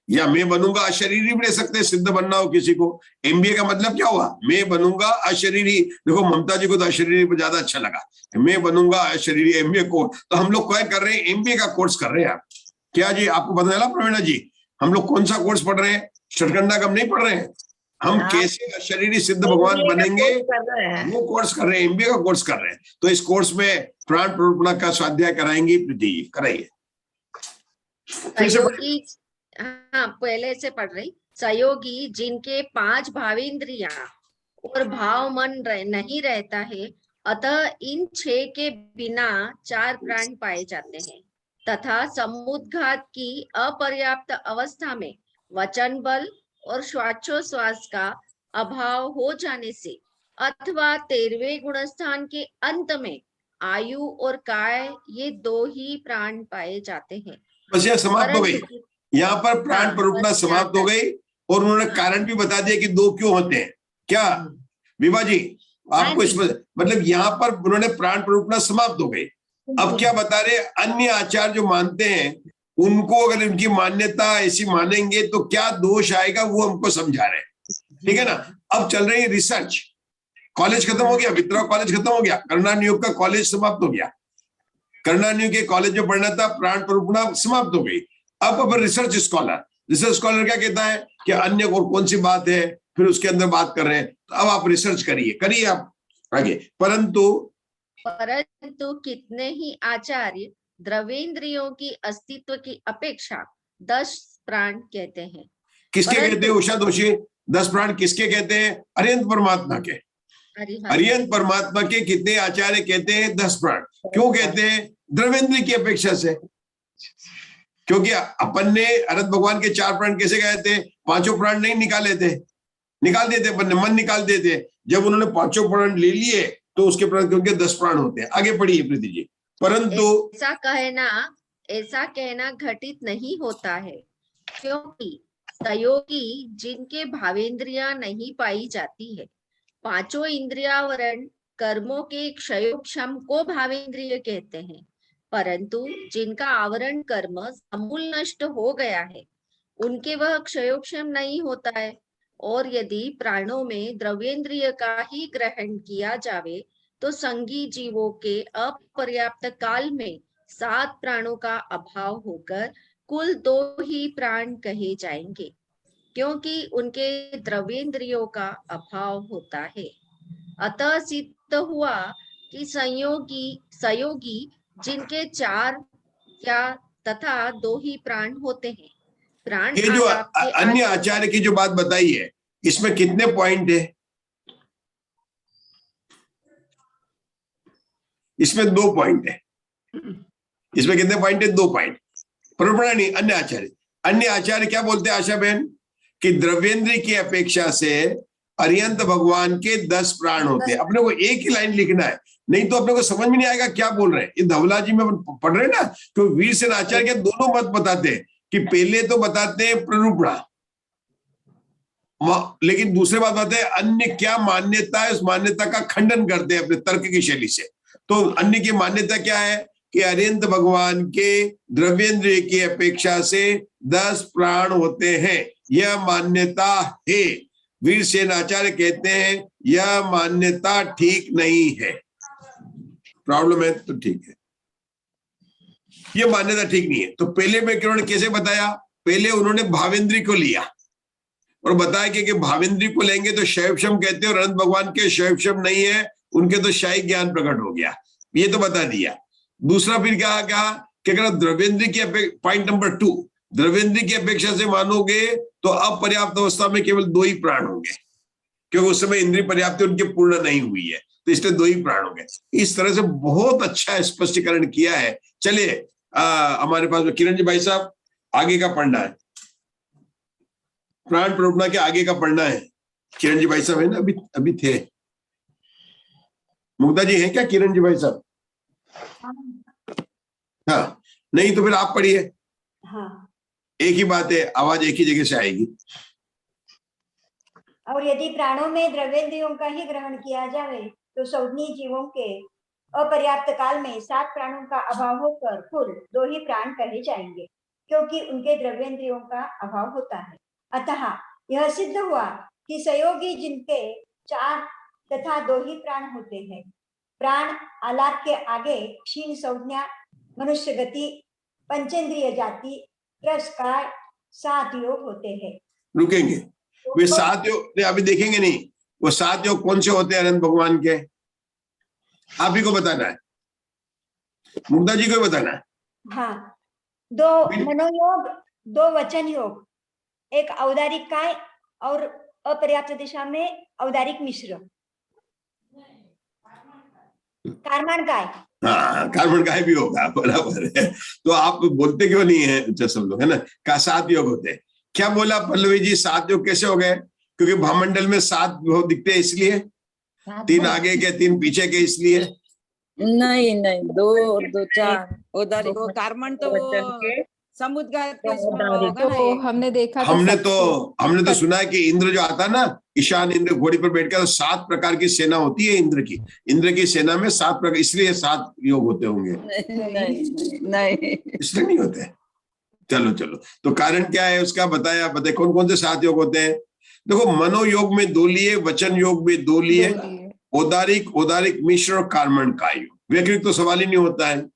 या मैं बनूंगा अशरीरी भी ले सकते हैं, सिद्ध बनना हो किसी को। MBA का मतलब क्या हुआ? मैं बनूंगा अशरीरी। देखो ममता जी को तो अशरीरी ज्यादा अच्छा लगा, मैं बनूंगा अशरीरी MBA कोर्स। तो हम लोग क्या कर रहे हैं? MBA का कोर्स कर रहे हैं। आप क्या जी आपको पता चला प्रवीणा जी? हम लोग कौन सा कोर्स पढ़ रहे हैं? षटखंडागम नहीं पढ़ रहे हैं हम। कैसे अशरीरी सिद्ध भगवान बनेंगे वो कोर्स कर रहे हैं, MBA का कोर्स कर रहे हैं। तो इस कोर्स में प्राण प्ररूपणा का स्वाध्याय कराएंगे प्रीति जी, कराइए। सहयोगी, हाँ पहले से पढ़ रही। सहयोगी जिनके 5 भावेंद्रियां और भाव मन नहीं रहता है, अतः इन 6 के बिना 4 प्राण पाए जाते हैं। तथा समुद्घात की अपर्याप्त अवस्था में वचन बल और श्वासोश्वास का अभाव हो जाने से अथवा 13वें गुणस्थान के अंत में आयु और काय ये 2 ही प्राण पाए जाते हैं। बस यह समाप्त हो गई, यहाँ पर प्राण प्ररूपणा समाप्त हो गई। और उन्होंने कारण भी बता दिया कि 2 क्यों होते हैं। क्या विभा जी आपको इसमें मतलब यहाँ पर उन्होंने प्राण प्ररूपणा समाप्त हो गई। अब क्या बता रहे? अन्य आचार्य जो मानते हैं उनको अगर उनकी मान्यता ऐसी मानेंगे तो क्या दोष आएगा वो हमको समझा रहे हैं। ठीक है ना? अब चल रही है रिसर्च। कॉलेज खत्म हो गया, विद्रोह कॉलेज खत्म हो गया, कर्णानियोग का कॉलेज समाप्त हो गया। कर्णानियोग के कॉलेज में पढ़ना था, प्राण प्ररूपणा समाप्त हो गई। अब रिसर्च स्कॉलर क्या कहता है कि अन्य और कौन सी बात है, फिर उसके अंदर बात कर रहे हैं। तो अब आप रिसर्च करिए आप आगे। परंतु कितने ही आचार्य द्रवेंद्रियों की अस्तित्व की अपेक्षा 10 प्राण कहते हैं। किसके कहते हैं उषा दोषी? 10 प्राण किसके कहते हैं? अरिहंत परमात्मा के। अरिहंत परमात्मा के कितने आचार्य कहते हैं 10 प्राण? क्यों कहते हैं? द्रवेंद्र की अपेक्षा से। क्योंकि अपन ने अनंत भगवान के 4 प्राण कैसे गए थे? 5 प्राण नहीं निकाले थे, निकाल देते अपन ने, मन निकाल देते। जब उन्होंने 5 प्राण ले लिए तो उसके प्राण क्योंकि 10 प्राण होते हैं। आगे पढ़िए प्रीति जी। परंतु ऐसा कहना घटित नहीं होता है, क्योंकि सहयोगी जिनके भावेंद्रियां नहीं पाई जाती है, 5 इंद्रियावरण कर्मों के क्षयोक्षम को भावेंद्रिय कहते हैं। परंतु जिनका आवरण कर्म समूल नष्ट हो गया है, उनके वह क्षयोक्षम नहीं होता है। और यदि प्राणों में द्रव्येंद्रिय का ही ग्रहण किया जावे तो संगी जीवों के अपर्याप्त काल में 7 प्राणों का अभाव होकर कुल 2 ही प्राण कहे जाएंगे, क्योंकि उनके द्रव्येंद्रियों का अभाव होता है। अतः सिद्ध हुआ कि सहयोगी जिनके 4 या तथा 2 ही प्राण होते हैं। प्राण ये जो अन्य आचार्य की जो बात बताई है, इसमें कितने पॉइंट है? इसमें 2 पॉइंट है। इसमें कितने पॉइंट है? 2 पॉइंट। परंपरा नहीं, अन्य आचार्य क्या बोलते हैं आशा बहन? कि द्रव्येंद्र की अपेक्षा से अरिहंत भगवान के 10 प्राण होते हैं। अपने को एक ही लाइन लिखना है, नहीं तो अपने को समझ में नहीं आएगा क्या बोल रहे हैं। ये धवला जी में पढ़ रहे हैं ना, तो वीरसेन आचार्य के दोनों मत बताते हैं कि पहले तो बताते हैं प्ररूपणा, लेकिन दूसरे बात बताते हैं अन्य क्या मान्यता है, उस मान्यता का खंडन करते हैं अपने तर्क की शैली से। तो अन्य की मान्यता क्या है कि अरिहंत भगवान के द्रव्येंद्रिय की अपेक्षा से 10 प्राण होते हैं, यह मान्यता है। वीरसेन आचार्य कहते हैं यह मान्यता ठीक नहीं है। प्रॉब्लम है तो ठीक है, ये मान्यता ठीक नहीं है। तो पहले में उन्होंने कैसे बताया? पहले उन्होंने भावेंद्री को लिया और बताया कि भावेंद्री को लेंगे तो शैवक्षम कहते हैं और अनंत भगवान के शैवक्षम नहीं है, उनके तो शाही ज्ञान प्रकट हो गया, ये तो बता दिया। दूसरा फिर क्या कहा कि अगर द्रव्येंद्र की पॉइंट नंबर 2, द्रव्येंद्र की अपेक्षा से मानोगे तो अपर्याप्त अवस्था में केवल 2 ही प्राण होंगे, क्योंकि उस समय इंद्रिय पर्याप्ति उनकी पूर्ण नहीं हुई है, तो इसलिए 2 ही प्राण होंगे। इस तरह से बहुत अच्छा स्पष्टीकरण किया है। चलिए हमारे पास किरण जी भाई साहब आगे का पढ़ना है, प्राण प्रोपणा के आगे का पढ़ना है। किरण जी भाई साहब है ना, अभी थे। मुग्धा जी हैं क्या किरण जी भाई साहब? हाँ, नहीं तो फिर आप पढ़िए। हाँ। एक ही बात है, आवाज एक ही जगह से आएगी। और यदि प्राणों में द्रव्येंद्रियों का ही ग्रहण किया जाए तो सौधनीय जीवों के अपर्याप्त काल में 7 प्राणों का अभाव होकर कुल 2 ही प्राण कहे जाएंगे, क्योंकि उनके द्रव्येंद्रियों का अभाव होता है। अतः यह सिद्ध हुआ कि सहयोगी जिनके 4 तथा 2 ही प्राण होते हैं, प्राण आलाप के आगे क्षीण संज्ञा, मनुष्य गति, पंचेंद्रिय जाति, रसकार 7 योग होते हैं। रुकेंगे, वे 7 योग अभी देखेंगे नहीं। वो 7 योग कौन से होते हैं अनंत भगवान के? आप ही को बताना है, मुग्धा जी को बताना है। हाँ, 2 मनोयोग, 2 वचन योग, एक औदारिक काय और अपर्याप्त दिशा में औदारिक मिश्र, कार्बन काय। हाँ, कार्बन काय भी होगा, बराबर है। तो आप बोलते क्यों नहीं है सब लोग, है ना? का 7 योग होते हैं। क्या बोला पल्लवी जी, 7 योग कैसे हो गए? क्योंकि भामंडल में 7 दिखते हैं इसलिए, 3 आगे के 3 पीछे के इसलिए। नहीं नहीं, 2 और 2 4 उदारी को कार्बन तो समुद्घात तो हमने देखा हमने तो सुना है कि इंद्र जो आता ना, ईशान इंद्र घोड़ी पर बैठकर, तो 7 प्रकार की सेना होती है इंद्र की सेना में 7 प्रकार, इसलिए 7 योग होते होंगे। नहीं इसलिए नहीं होते। चलो तो कारण क्या है उसका बताया कौन कौन से 7 योग होते हैं। देखो, मनोयोग में 2 लिए, वचन योग में 2 लिए, औदारिक मिश्र और कार्बन काय योग, वैकृत तो सवाल ही नहीं होता है,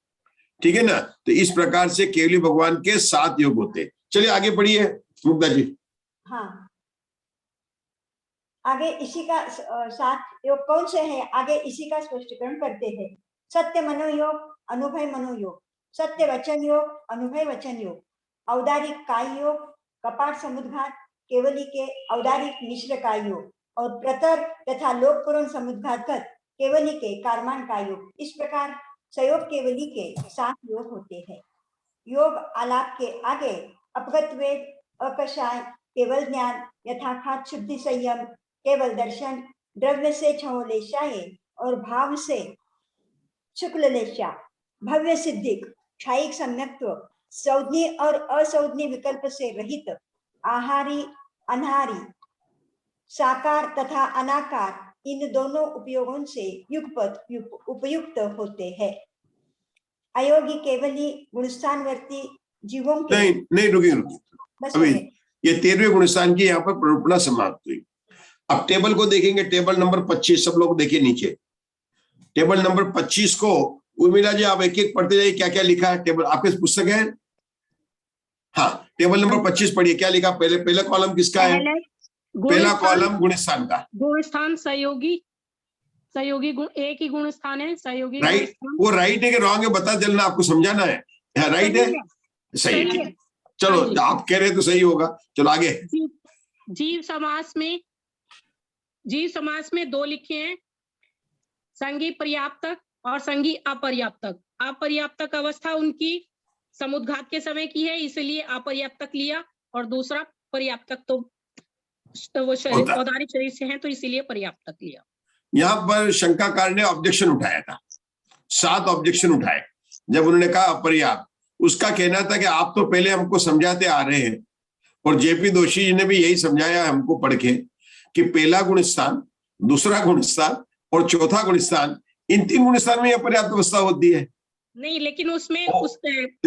ठीक है ना? तो इस प्रकार से केवली भगवान के 7 योग होते हैं। चलिए आगे पढ़िए मुग्धा जी। हाँ, आगे इसी का 7 योग कौन से हैं, आगे इसी का स्पष्टीकरण करते हैं। सत्य मनोयोग, अनुभय मनोयोग, सत्य वचन योग, अनुभय वचन योग, औदारिक काय योग, कपाट समुद्घात, केवली के औदारिक मिश्र काय योग, और प्रतर तथा लोकपूर्ण समुद्घातगत केवली के कार्बन काय योग। इस प्रकार सहयोग केवली के 7 योग होते हैं। योग आलाप के आगे अपगत वेद, अकषाय, केवल ज्ञान, यथार्थात शुद्धि संयम, केवल दर्शन, द्रव्य से छहोलेशाए और भाव से शुक्ल लेशा, भव्य सिद्धिक, क्षायिक सम्यक्त्व, सौधनी और असौधनी विकल्प से रहित, आहारी अनाहारी, साकार तथा अनाकार, इन दोनों उपयोगों से युगपत उपयुक्त होते हैं। अयोगी केवली गुणस्थानवर्ती जीवों के नहीं रुकिए अभी ये 13वें गुणस्थान की यहाँ पर प्ररूपणा समाप्त हुई। अब टेबल को देखेंगे, टेबल नंबर 25, सब लोग देखिए नीचे टेबल नंबर 25 को। उर्मिला जी आप एक एक पढ़ते जाइए, क्या क्या लिखा है टेबल, आपके पुस्तक है? हाँ, टेबल नंबर 25 पढ़िए, क्या लिखा? पहला कॉलम किसका है? पहला कॉलम गुणस्थान का। गुणस्थान सहयोगी गुण, एक ही गुणस्थान है सहयोगी। राइट, वो राइट है कि रॉन्ग है बता चलना, आपको समझाना है। राइट है, सही है। चलो आप कह रहे तो सही होगा, चलो आगे। जीव समास में 2 लिखे हैं, संगी पर्याप्तक और संगी अपर्याप्तक। अपर्याप्तक अवस्था उनकी समुद्घात के समय की है, इसलिए अपर्याप्तक लिया, और दूसरा पर्याप्तक तो वो औदारिक शरीर से हैं, तो इसीलिए पर्याप्तक लिया। यहाँ पर शंकाकार ने ऑब्जेक्शन उठाया था, 7 ऑब्जेक्शन उठाए जब उन्होंने कहा अपर्याप्त। उसका कहना था कि आप तो पहले हमको समझाते आ रहे हैं, और जेपी दोषी जी ने भी यही समझाया हमको पढ़ के, कि पहला गुणस्थान, दूसरा गुणस्थान और चौथा गुणस्थान, इन 3 गुणस्थान में अपर्याप्त अवस्था होती है। नहीं, लेकिन उसमें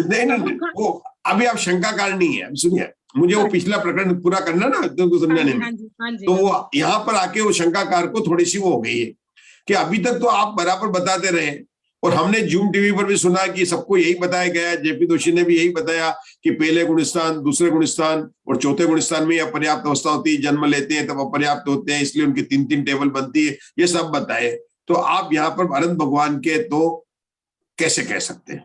नहीं, वो अभी आप शंकाकार नहीं है। सुनिए, मुझे वो पिछला प्रकरण पूरा करना ना तो समझाने में, तो वो यहाँ पर आके वो शंकाकार को थोड़ी सी वो हो गई है कि अभी तक तो आप बराबर बताते रहे, और हमने जूम टीवी पर भी सुना कि सबको यही बताया गया है, जेपी दोषी ने भी यही बताया कि पहले गुणस्थान, दूसरे गुणस्थान और चौथे गुणस्थान में अपर्याप्त अवस्था होती है, जन्म लेते हैं तब अपर्याप्त होते हैं, इसलिए उनकी 3-3 टेबल बनती है, ये सब बताए। तो आप यहाँ पर अनंत भगवान के तो कैसे कह सकते हैं?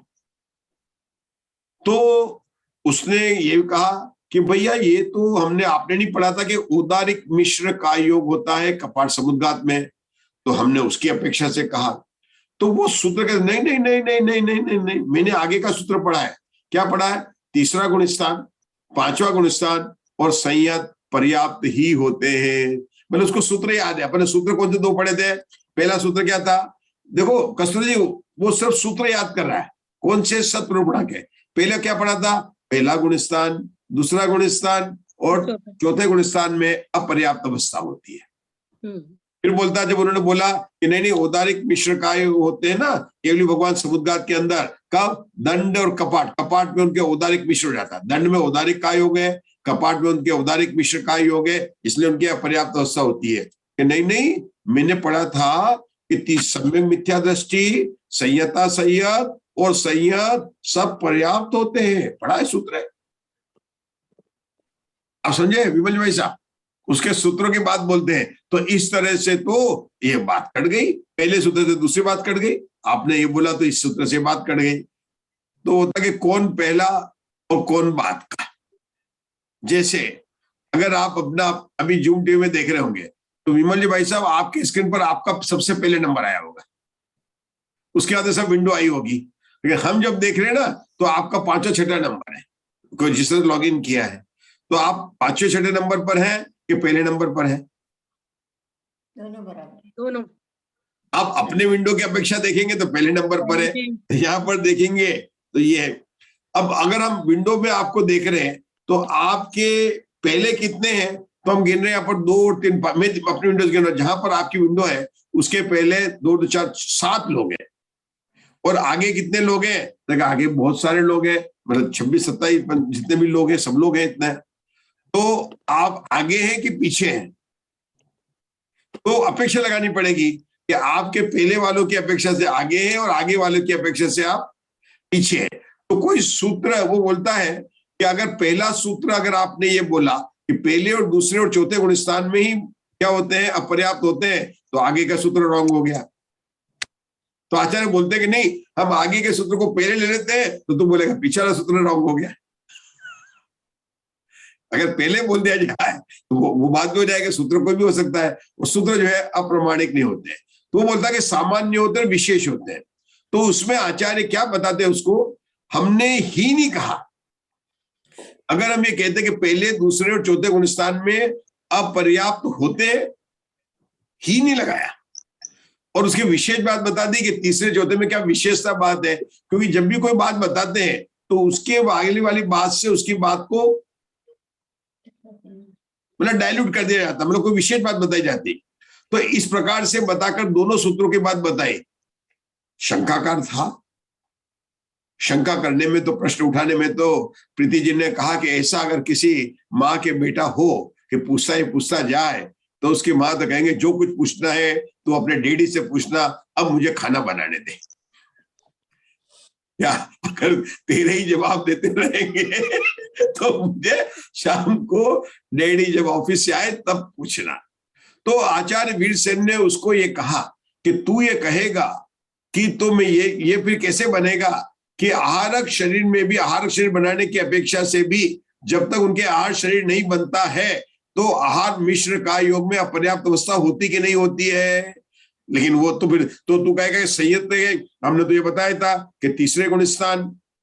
तो उसने ये कहा कि भैया ये तो हमने आपने नहीं पढ़ा था कि औदारिक मिश्र का योग होता है कपाट समुद्घात में, तो हमने उसकी अपेक्षा से कहा। तो वो सूत्र कहते नहीं नहीं नहीं नहीं नहीं नहीं नहीं नहीं, मैंने आगे का सूत्र पढ़ा है। क्या पढ़ा है? तीसरा गुणस्थान, पांचवा गुणस्थान और संयत पर्याप्त ही होते हैं। मतलब उसको सूत्र याद है। अपने सूत्र कौन से दो पढ़े थे? पहला सूत्र क्या था? देखो कस्तूरी जी वो सिर्फ सूत्र याद कर रहा है, कौन से सत्र पढ़ा के। पहले क्या पढ़ा था? पहला गुणस्थान, दूसरा गुणस्थान और चौथे गुणस्थान में अपर्याप्त अवस्था होती है। फिर बोलता, जब उन्होंने बोला कि नहीं नहीं औदारिक मिश्र काय होते हैं ना केवली भगवान समुद्घात के अंदर, कब? दंड और कपाट। कपाट में उनके औदारिक मिश्र हो जाता है, दंड में औदारिक काय हो गए, कपाट में उनके औदारिक मिश्र काय हो गए, इसलिए उनकी अपर्याप्त अवस्था होती है। कि नहीं नहीं, मैंने पढ़ा था कि सम्यक मिथ्या दृष्टि, संयता संयत और संयत सब पर्याप्त होते हैं। पढ़ा है सूत्र? आप समझे विमल भाई साहब? उसके सूत्रों की बात बोलते हैं। तो इस तरह से तो ये बात कट गई, पहले सूत्र से दूसरी बात कट गई, आपने ये बोला तो इस सूत्र से बात कट गई। तो होता कि कौन पहला और कौन बात का। जैसे अगर आप अपना अभी जूम टीवी में देख रहे होंगे तो विमल जी भाई साहब आपके स्क्रीन पर आपका सबसे पहले नंबर आया होगा, उसके बाद सब विंडो आई होगी। लेकिन हम जब देख रहे हैं ना तो आपका पांचवा छठा नंबर है, कोई जिसने लॉग इन किया है। तो आप पांचवें छठे नंबर पर हैं कि पहले नंबर पर है? दोनों बराबर। दोनों। आप अपने विंडो की अपेक्षा देखेंगे तो पहले नंबर पर है, यहाँ पर देखेंगे तो ये है। अब अगर हम विंडो में आपको देख रहे हैं तो आपके पहले कितने हैं? तो हम गिन रहे हैं यहाँ पर 2 और 3, मैं अपनी विंडोज गिन रहा हूं, जहां पर आपकी विंडो है उसके पहले 2 2 4 7 लोग हैं। और आगे कितने लोग हैं? देखा आगे बहुत सारे लोग हैं, मतलब 26 27 जितने भी लोग हैं सब लोग हैं इतना। तो आप आगे हैं कि पीछे हैं? तो अपेक्षा लगानी पड़ेगी कि आपके पहले वालों की अपेक्षा से आगे हैं और आगे वालों की अपेक्षा से आप पीछे हैं। तो कोई सूत्र वो बोलता है कि अगर पहला सूत्र अगर आपने ये बोला कि पहले और दूसरे और चौथे गुणस्थान में ही क्या होते हैं? अपर्याप्त होते हैं, तो आगे का सूत्र रॉन्ग हो गया। तो आचार्य बोलते हैं कि नहीं, हम आगे के सूत्र को पहले ले लेते हैं, तो तुम बोलेगा पीछे वाला सूत्र रॉन्ग हो गया। अगर पहले बोल दिया जाए तो वो बात भी हो जाएगी, सूत्र कोई भी हो सकता है, और सूत्र जो है अप्रमाणिक नहीं होते हैं। तो वो बोलता है कि सामान्य होते हैं, विशेष होते हैं। तो उसमें आचार्य क्या बताते हैं उसको? हमने ही नहीं कहा। अगर हम ये कहते हैं कि पहले दूसरे और चौथे गुणस्थान में अपर्याप्त होते, ही नहीं लगाया, और उसकी विशेष बात बता दी कि तीसरे चौथे में क्या विशेषता बात है। क्योंकि जब भी कोई बात बताते हैं तो उसके अगली वाली बात से उसकी बात को मतलब डाइल्यूट कर दिया जाता, मतलब कोई विशेष बात बताई जाती। तो इस प्रकार से बताकर दोनों सूत्रों की बात बताई। शंकाकार था, शंका करने में तो, प्रश्न उठाने में तो प्रीति जी ने कहा कि ऐसा अगर किसी माँ के बेटा हो कि पूछता ही पूछता जाए तो उसकी माँ तो कहेंगे जो कुछ पूछना है तो अपने डैडी से पूछना, अब मुझे खाना बनाने दे। या अगर तेरे ही जवाब देते रहेंगे तो मुझे शाम को डैडी जब ऑफिस से आए तब पूछना। तो आचार्य वीरसेन ने उसको ये कहा कि तू ये कहेगा कि तुम ये फिर कैसे बनेगा कि आहारक शरीर में भी, आहारक शरीर बनाने की अपेक्षा से भी जब तक उनके आहार शरीर नहीं बनता है तो आहार मिश्र का योग में अपर्याप्त अवस्था होती कि नहीं होती है। लेकिन वो तो फिर तो तू कहेगा संयत, हमने तो ये बताया था कि तीसरे गुणस्थान,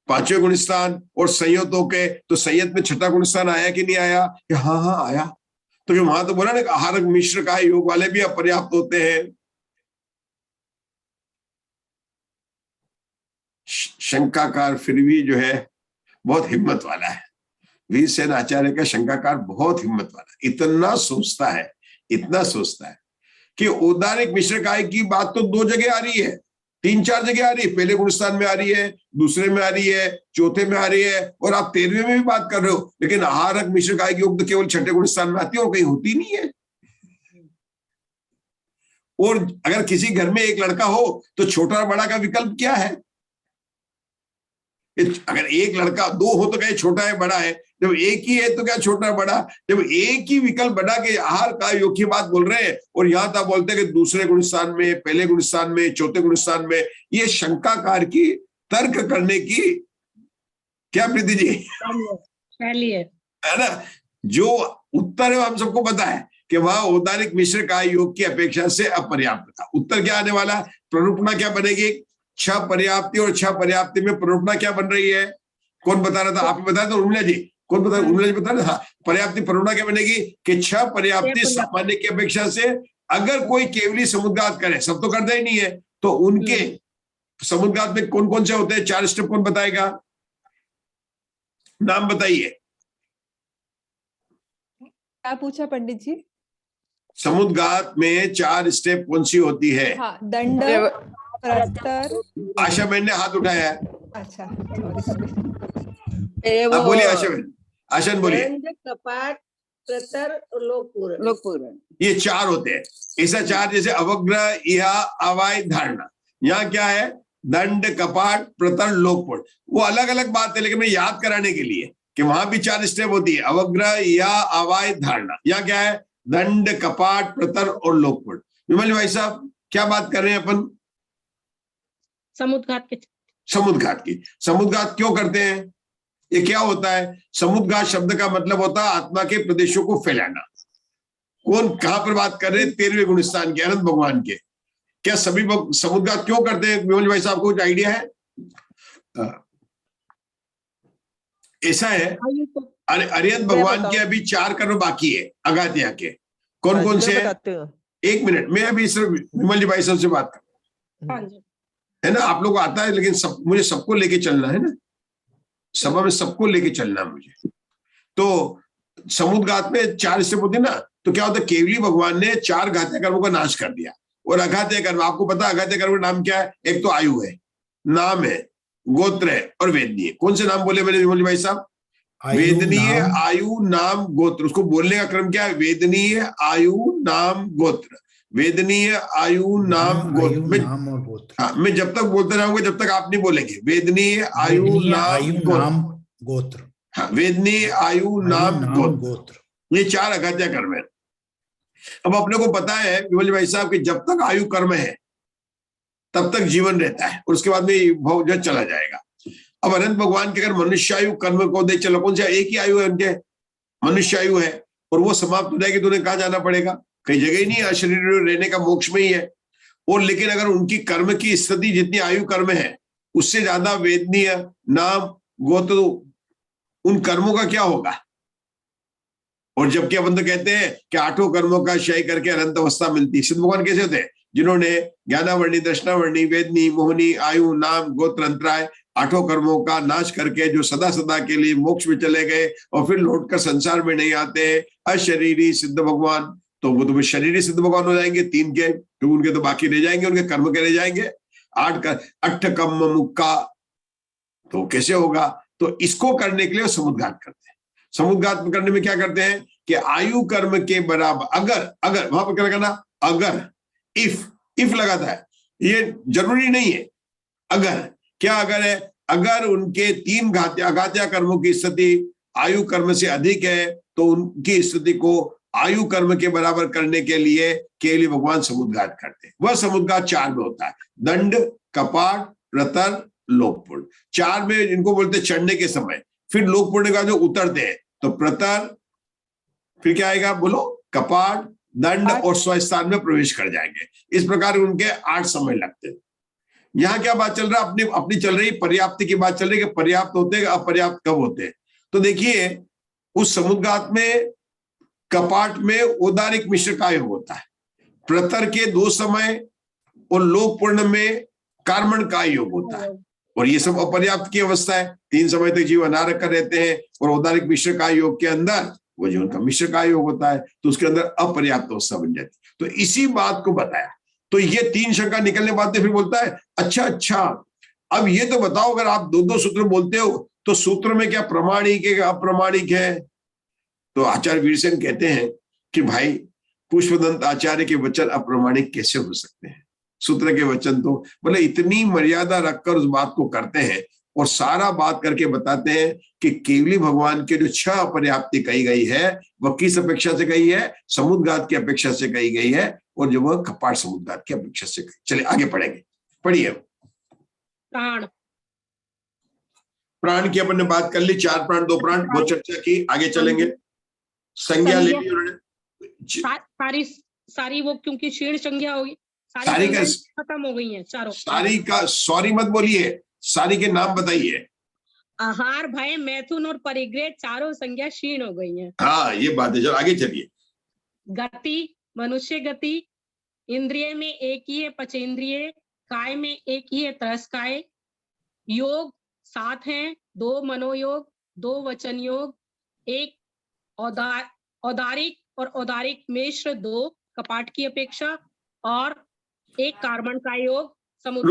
पांचवें गुणस्थान और संयतों के, तो संयत में छठा गुणस्थान आया कि नहीं आया? कि हाँ आया। तो वहां तो बोला ना आहारक मिश्र का योग वाले भी अपर्याप्त होते हैं। शंकाकार फिर भी जो है बहुत हिम्मत वाला है। वीरसेन आचार्य का शंकाकार बहुत हिम्मत वाला, इतना सोचता है, इतना सोचता है कि औदारिक मिश्र काय की बात तो 2 जगह आ रही है, 3-4 जगह आ रही है। पहले गुणस्थान में आ रही है, दूसरे में आ रही है, चौथे में आ रही है, और आप 13वें में भी बात कर रहे हो। लेकिन आहारक मिश्र काय की योग तो केवल छठे गुणस्थान में आती है और कहीं होती नहीं है। और अगर किसी घर में एक लड़का हो तो छोटा बड़ा का विकल्प क्या है? अगर एक लड़का 2 हो तो क्या छोटा है बड़ा है? जब एक ही है तो क्या छोटा बड़ा? जब एक ही विकल्प बना के आहार का योग की बात बोल रहे हैं, और यहां तक बोलते हैं कि दूसरे गुणस्थान में, पहले गुणस्थान में, चौथे गुणस्थान में, ये शंकाकार की तर्क करने की क्या प्रीति जी, पहली है है ना? जो उत्तर है हम सबको पता है कि वह औदारिक मिश्र का योग की अपेक्षा से अपर्याप्त था। उत्तर क्या आने वाला? प्ररूपणा क्या बनेगी? छ पर्याप्ति, और छ पर्याप्ति में प्ररूपणा क्या बन रही है? कौन बता रहा था? आप ही बताया था उर्मिला जी। कौन बता? उर्मिला जी बता रहा था। पर्याप्ति प्ररूपणा क्या बनेगी कि छ पर्याप्ति सामान्य की अपेक्षा से अगर कोई केवली समुद्घात करे, सब तो करता ही नहीं है, तो उनके समुद्घात में कौन कौन से होते हैं? 4 स्टेप कौन बताएगा? नाम बताइए। क्या पूछा पंडित जी? समुद्घात में 4 स्टेप कौन सी होती है? हाँ, दंड, प्रतर। आशा बहन ने हाथ उठाया है। अच्छा, आप बोलिए आशा बहन। आशा बहन बोलिए। दंड, कपाट, प्रतर और लोकपूर्ण। लोकपूर्ण, ये 4 होते हैं। ऐसा 4 जैसे अवग्रह, इहा, अवाय, धारणा। यहाँ क्या है? दंड, कपाट, प्रतर, लोकपूर्ण। वो अलग अलग बात है, लेकिन मैं याद कराने के लिए कि वहां भी 4 स्टेप होती है, अवग्रह, इहा, अवाय, धारणा। यहाँ क्या है? दंड, कपाट, प्रतर और लोकपूर्ण। विमल भाई साहब, क्या बात कर रहे हैं अपन? समुद्घात के। समुद्घात की। समुद्घात क्यों करते हैं? ये क्या होता है? समुद्घात शब्द का मतलब होता है आत्मा के प्रदेशों को फैलाना। कौन कहां पर बात कर रहे हैं? 13वें गुण स्थान के, अनंत भगवान के। क्या सभी समुद्घात क्यों करते हैं? विमल भाई साहब को कुछ आइडिया है? ऐसा है, अरिहंत भगवान के अभी 4 कर्म बाकी है अगात्या के। कौन कौन से? 1 मिनट, मैं अभी सिर्फ विमल जी भाई साहब से बात कर, है ना? आप लोग को आता है, लेकिन मुझे सबको लेके चलना है ना, सभा में सबको लेके चलना है मुझे। तो समुद्घात में 4 स्टेप होते ना, तो क्या होता है? केवली भगवान ने 4 घात्य कर्मों का नाश कर दिया। और अघात्य कर्म, आपको पता है अघात्य कर्म का नाम क्या है? एक तो आयु है, नाम है, गोत्र है और वेदनीय। कौन से नाम बोले मैंने विमल भाई साहब? वेदनीय, आयु, नाम, गोत्र। उसको बोलने का क्रम क्या है? वेदनीय, आयु, नाम, गोत्र। वेदनीय, आयु, नाम, गोत्र। हाँ, मैं जब तक बोलते रहूंगा जब तक आप नहीं बोलेंगे। वेदनीय, आयु, नाम, गोत्र। हाँ, वेदनीय, आयु, नाम, गोत्र। ये 4 अघात्य कर्म है। अब अपने को पता है विमल भाई साहब कि जब तक आयु कर्म है तब तक जीवन रहता है, और उसके बाद में भोग जो चला जाएगा। अब अनंत भगवान के अगर मनुष्य आयु कर्म को दे, चलो कौन सा? एक ही आयु है उनके, मनुष्य आयु है, और वो समाप्त हो जाएगी तो उन्हें कहाँ जाना पड़ेगा? कहीं जगह ही नहीं है, शरीर रहने का मोक्ष में ही है। और लेकिन अगर उनकी कर्म की स्थिति जितनी आयु कर्म है उससे ज्यादा वेदनीय, नाम, गोत्र, उन कर्मों का क्या होगा? और जबकि अपन तो कहते हैं कि 8 कर्मों का क्षय करके अनंत अवस्था मिलती है। सिद्ध भगवान कैसे होते हैं? जिन्होंने ज्ञानावर्णी, दर्शनावर्णी, वेदनी, मोहनी, आयु, नाम, गोत्र, अंतराय 8 कर्मों का नाश करके जो सदा सदा के लिए मोक्ष में चले गए और फिर लौटकर संसार में नहीं आते हैं, अशरीरी सिद्ध भगवान। तो वो तो शरीरी सिद्ध भगवान हो जाएंगे 3 के, तो उनके तो बाकी रह जाएंगे, उनके कर्म के रह जाएंगे 8 का 8 कम मुक्का। तो कैसे होगा? तो इसको करने के लिए समुद्घात करते हैं। समुद्घात करने में क्या करते हैं कि आयु कर्म के बराबर, अगर वहां पर क्या करना? अगर, इफ लगाता है, ये जरूरी नहीं है। अगर क्या अगर है? अगर उनके 3 अघात्य कर्मों की स्थिति आयु कर्म से अधिक है तो उनकी स्थिति को आयु कर्म के बराबर करने के लिए केवल भगवान समुद्घात करते हैं। वह समुद्घात 4 में होता है, दंड, कपाट, प्रतर, लोकपूर्ण। 4 में इनको बोलते चढ़ने के समय। फिर लोकपूर्ण का जो उतरते हैं, तो प्रतर, फिर क्या आएगा बोलो? कपाट, दंड और स्वस्थान में प्रवेश कर जाएंगे। इस प्रकार उनके 8 समय लगते हैं। यहाँ क्या बात चल रहा है? अपनी चल रही पर्याप्ति की बात चल रही है कि पर्याप्त होते हैं, अपर्याप्त कब होते हैं। तो देखिए उस समुद्घात में, कपाट में औदारिक मिश्र का योग होता है, प्रतर के 2 समय और लोकपूर्ण में कार्मण का योग होता है। और ये सब अपर्याप्त की अवस्था है, 3 समय तक जीव अनारक कर रहते हैं। और औदारिक मिश्र का योग के अंदर वो जो उनका मिश्र का योग होता है तो उसके अंदर अपर्याप्त अवस्था बन जाती है। तो इसी बात को बताया। तो ये 3 शंका निकलने बाद फिर बोलता है अच्छा अब ये तो बताओ, अगर आप 2-2 सूत्र बोलते हो तो सूत्र में क्या प्रमाणिक है, अप्रामाणिक है? तो आचार्य वीरसेन कहते हैं कि भाई पुष्पदंत आचार्य के वचन अप्रामाणिक कैसे हो सकते हैं? सूत्र के वचन तो मतलब इतनी मर्यादा रखकर उस बात को करते हैं और सारा बात करके बताते हैं कि केवली भगवान के जो 6 अपर्याप्ति कही गई है वह किस अपेक्षा से कही है? समुद्घात की अपेक्षा से कही गई है, और जो वह कपाट समुद्घात की अपेक्षा से कही। चलिए आगे पढ़ेंगे, पढ़िए। प्राण, प्राण की अपन ने बात कर ली, 4 प्राण 2 प्राण, बहुत चर्चा की, आगे चलेंगे। संज्ञा ले ली उन्होंने, सारी वो क्योंकि क्षीण संज्ञा होगी, सारी का खत्म हो गई है चारों। सारी का सॉरी मत बोलिए, सारी के नाम बताइए। आहार, भय, मैथुन और परिग्रह चारों संज्ञा क्षीण हो गई हैं। हाँ ये बात है, चलो आगे चलिए। गति, मनुष्य गति, इंद्रिय में एक ही है पचेंद्रिय, काय में एक ही है त्रयस्काय, योग 7 हैं, 2 मनोयोग, 2 वचन योग, 1 औदारिक और औदारिक मिश्र 2 कपाट की अपेक्षा, और 1 कार्बन का योग समुद्र।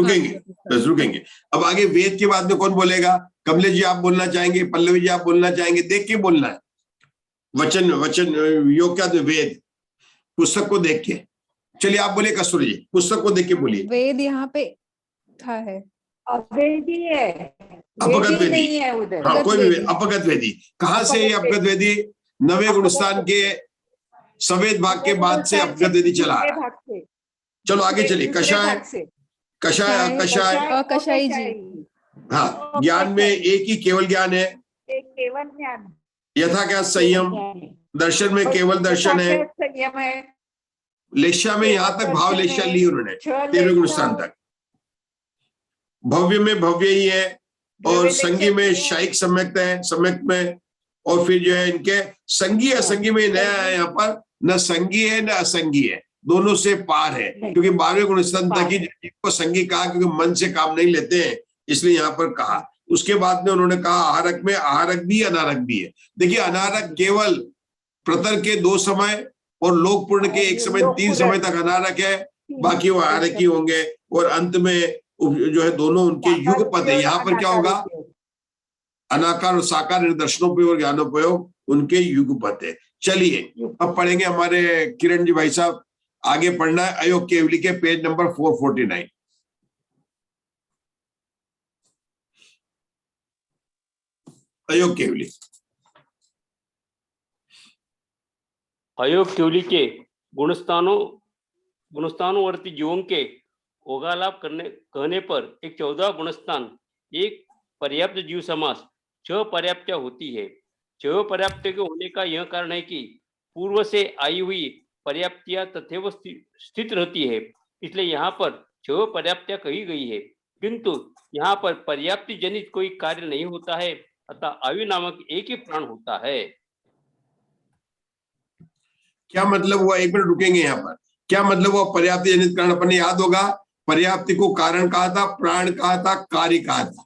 रुकेंगे। अब आगे वेद के बाद में कौन बोलेगा? कमलेश जी आप बोलना चाहेंगे, पल्लवी जी आप बोलना चाहेंगे? देख के बोलना है। वचन योग क्या? वेद पुस्तक को देख के। चलिए आप बोलिए कस्तूरी जी, पुस्तक को देख के बोलिए। वेद यहाँ पे था है, अवेदी है, अपगत वेदी नहीं है उधर। हाँ कोई भी अपगत वेदी। कहाँ से ये अपगत वेदी? 9वें गुणस्थान के सफेद भाग के बाद से अपगत वेदी चला आ रहा है। चलो आगे चलिए। कषाय कषाई जी। हाँ, ज्ञान में एक ही केवल ज्ञान है, केवल ज्ञान। यथा क्या संयम, दर्शन में केवल दर्शन है, संयम है। लेशा में यहाँ तक भाव लेशा ली उन्होंने 13वें गुणस्थान तक। भव्य में भव्य ही है, और संगी में शाइक सम्यक्त है, सम्यक्त में। और फिर जो है इनके संगी असंगी में नया है, यहाँ पर न संगी है न असंगी है, दोनों से पार है। क्योंकि 12वें गुणस्थान तक ही को संगी कहा, क्योंकि मन से काम नहीं लेते हैं, इसलिए यहाँ पर कहा। उसके बाद में उन्होंने कहा आहारक में आहारक भी अनारक भी है। देखिए अनारक केवल प्रतर के 2 समय और लोक पूर्ण के 1 समय 3 समय तक अनारक है, बाकी वो आहारक ही होंगे। और अंत में जो है दोनों उनके युगपद है। यहाँ पर क्या होगा? अनाकार और साकार निदर्शनों और ज्ञानोपयोग उनके युगपद है। चलिए अब पढ़ेंगे हमारे किरण जी भाई साहब, आगे पढ़ना है अयोग केवली के पेज नंबर 449। अयोग केवली। अयोग केवली के गुणस्थानोवर्ती जीवों के ओघालाप कहने पर एक 14 गुणस्थान, एक पर्याप्त जीव समास, 6 पर्याप्त होती है। 6 पर्याप्त के होने का यह कारण है कि पूर्व से आई हुई पर्याप्तियां तथैव स्थित रहती है, इसलिए यहाँ पर 6 पर्याप्तियां कही गई है। किंतु यहाँ पर पर्याप्ति जनित कोई कार्य नहीं होता है, अतः आयु नामक एक ही प्राण होता है। क्या मतलब हुआ? 1 मिनट रुकेंगे यहाँ पर। क्या मतलब हुआ पर्याप्ति जनित कारण? अपन याद होगा पर्याप्ति को कारण कहा था, प्राण कहा था, कार्य कहा था,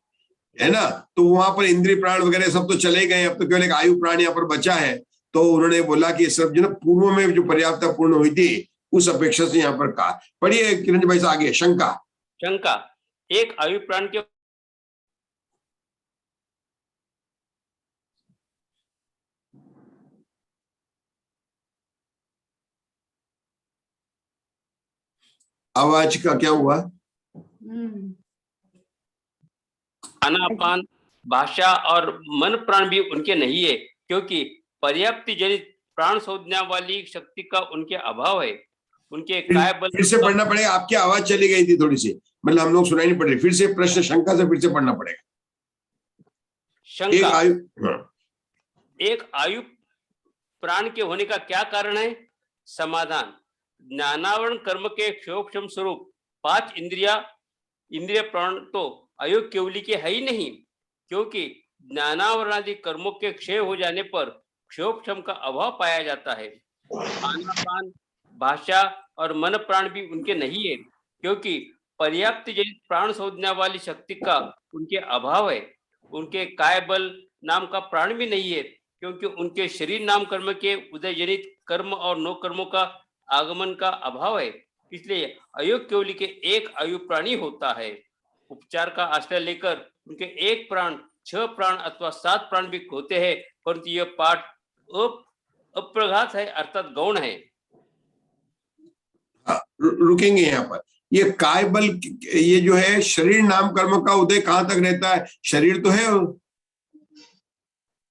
है ना? तो वहां पर इंद्रिय प्राण वगैरह सब तो चले गए, अब तो केवल एक आयु प्राण यहाँ पर बचा है। तो उन्होंने बोला कि सब जो पूर्व में जो पर्याप्तता पूर्ण हुई थी उस अपेक्षा से यहाँ पर कहा। पढ़िए किरण भाई से आगे। शंका एक आयु प्राण के आवाज का क्या हुआ? अनापान, भाषा और मन प्राण भी उनके नहीं है, क्योंकि पर्याप्ति जनित प्राण संज्ञा वाली शक्ति का उनके अभाव है। उनके काय बल। फिर से पढ़ना पड़ेगा, आपकी आवाज चली गई थी थोड़ी सी, मतलब हम लोग सुनाई नहीं पड़ रही। फिर से प्रश्न शंका से फिर से पढ़ना पड़ेगा। शंका एक आयु प्राण के होने का क्या कारण है? समाधान, ज्ञानावरण कर्म के क्षोक्षम स्वरूप 5 इंद्रिय प्राण तो अयोग केवली के है ही नहीं, क्योंकि ज्ञानावरणादि कर्मों के क्षय हो जाने पर क्षोक्षम का अभाव पाया जाता है। आनापान, भाषा और मन प्राण भी उनके नहीं है, क्योंकि पर्याप्त जनित प्राण संज्ञा वाली शक्ति का उनके अभाव है। उनके काय बल नाम का प्राण भी नहीं है, क्योंकि उनके शरीर नाम कर्म के उदय जनित कर्म और नो कर्मों का आगमन का अभाव है। इसलिए अयोग केवली के एक आयु प्राणी होता है। उपचार का आश्रय लेकर उनके 1 प्राण, 6 प्राण अथवा 7 प्राण भी होते हैं, परंतु यह पाठ अप्रघात है, अर्थात गौण है। रुकेंगे यहाँ पर। ये काय बल, ये जो है शरीर नाम कर्म का उदय कहाँ तक रहता है? शरीर तो है,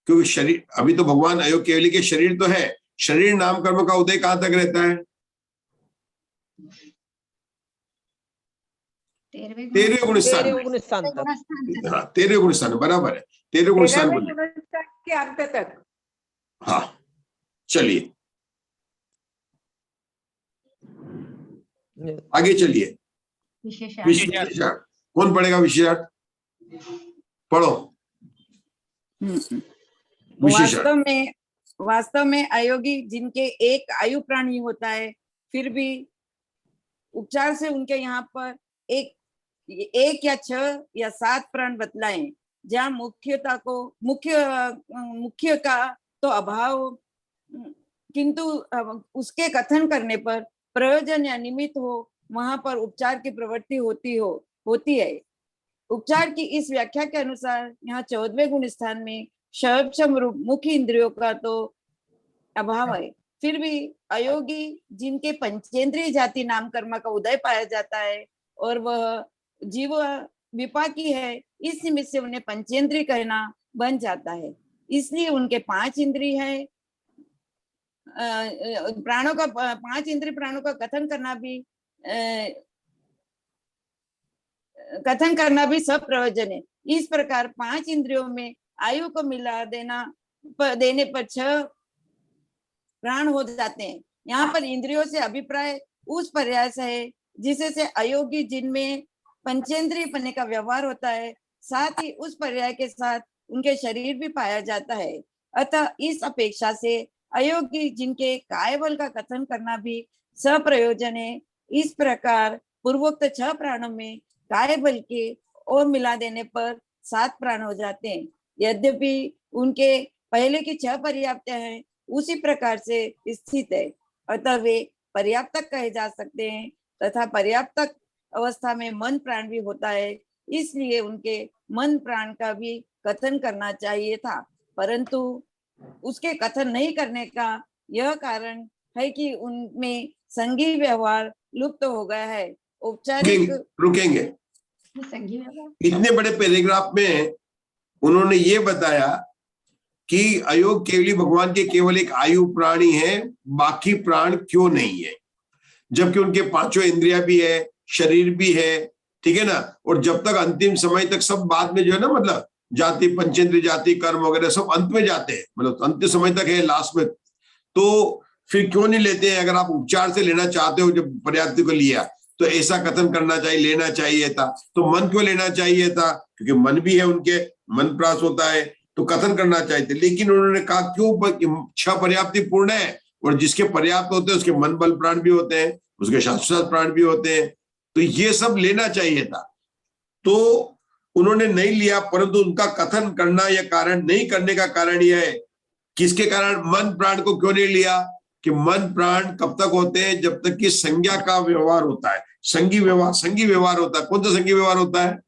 क्योंकि शरीर अभी तो भगवान अयोग केवली के शरीर तो है, शरीर नाम कर्म का उदय कहाँ तक रहता है? 13वें गुणस्थान में। गुणस्थान तक। हाँ 13वें गुणस्थान, बराबर है, 13वें गुणस्थान बोले। के अंत तक। हाँ चलिए आगे चलिए। विशेषार्थ कौन पढ़ेगा? विशेषार्थ पढ़ो। विशेषार्थ वास्तव में अयोगी जिनके एक आयु प्राणी होता है, फिर भी उपचार से उनके यहाँ पर एक या 6 या 7 प्राण बतलाएं, जहाँ मुख्य का तो अभाव, किंतु उसके कथन करने पर प्रयोजन या निमित्त हो, वहां पर उपचार की प्रवृत्ति होती है। उपचार की इस व्याख्या के अनुसार यहाँ 14वें गुण स्थान में शब्द रूप मुख्य इंद्रियों का तो अभाव है, फिर भी अयोगी जिनके पंचेंद्रिय जाति नाम कर्म का उदय पाया जाता है और वह जीव विपाकी है, इस निमित्त से उन्हें पंचेंद्रिय कहना बन जाता है। इसलिए उनके 5 इंद्रिय है, प्राणों का 5 इंद्रिय प्राणों का कथन करना भी सब प्रयोजन है। इस प्रकार 5 इंद्रियों में आयु को मिला देने पर 6 प्राण हो जाते हैं। यहाँ पर इंद्रियों से अभिप्राय उस पर्याय से है जिससे अयोगी जिनमें पंचेंद्रिय पने का व्यवहार होता है, साथ ही उस पर्याय के साथ उनके शरीर भी पाया जाता है। अतः इस अपेक्षा से अयोगी जिनके कायबल का कथन करना भी सप्रयोजन है। इस प्रकार पूर्वोक्त 6 प्राणों में कायबल के और मिला देने पर 7 प्राण हो जाते हैं। यद्यपि उनके पहले की 6 पर्याप्त हैं, उसी प्रकार से स्थित है, अतः वे पर्याप्तक कहे जा सकते हैं तथा पर्याप्तक अवस्था में मन प्राण भी होता है, इसलिए उनके मन प्राण का भी कथन करना चाहिए था, परंतु उसके कथन नहीं करने का यह कारण है कि उनमें संगी व्यवहार लुप्त हो गया है। औपचारिक रुकेंगे। इतने बड़े पैराग्राफ में उन्होंने ये बताया कि अयोग केवली भगवान के केवल एक आयु प्राणी है, बाकी प्राण क्यों नहीं है, जबकि उनके 5 इंद्रिया भी है, शरीर भी है, ठीक है ना। और जब तक अंतिम समय तक सब बाद में जो है ना, मतलब जाति पंचेंद्रिय जाति कर्म वगैरह सब अंत में जाते हैं, मतलब अंतिम समय तक है, लास्ट में। तो फिर क्यों नहीं लेते हैं? अगर आप उपचार से लेना चाहते हो, जब पर्याप्ति को लिया तो ऐसा कथन करना चाहिए, लेना चाहिए था। तो मन क्यों लेना चाहिए था? क्योंकि मन भी है उनके, मन प्रास होता है, तो कथन करना चाहिए थे। लेकिन उन्होंने कहा क्यों 6 पर्याप्ति पूर्ण है, और जिसके पर्याप्त होते हैं उसके मन बल प्राण भी होते हैं, उसके शाश्वत प्राण भी होते हैं, तो ये सब लेना चाहिए था। तो उन्होंने नहीं लिया, परंतु उनका कथन करना या कारण नहीं करने का कारण यह है, किसके कारण मन प्राण को क्यों नहीं लिया? कि मन प्राण कब तक होते हैं? जब तक कि संज्ञा का व्यवहार होता है, संगी व्यवहार होता है। कौन सा संगी व्यवहार होता है?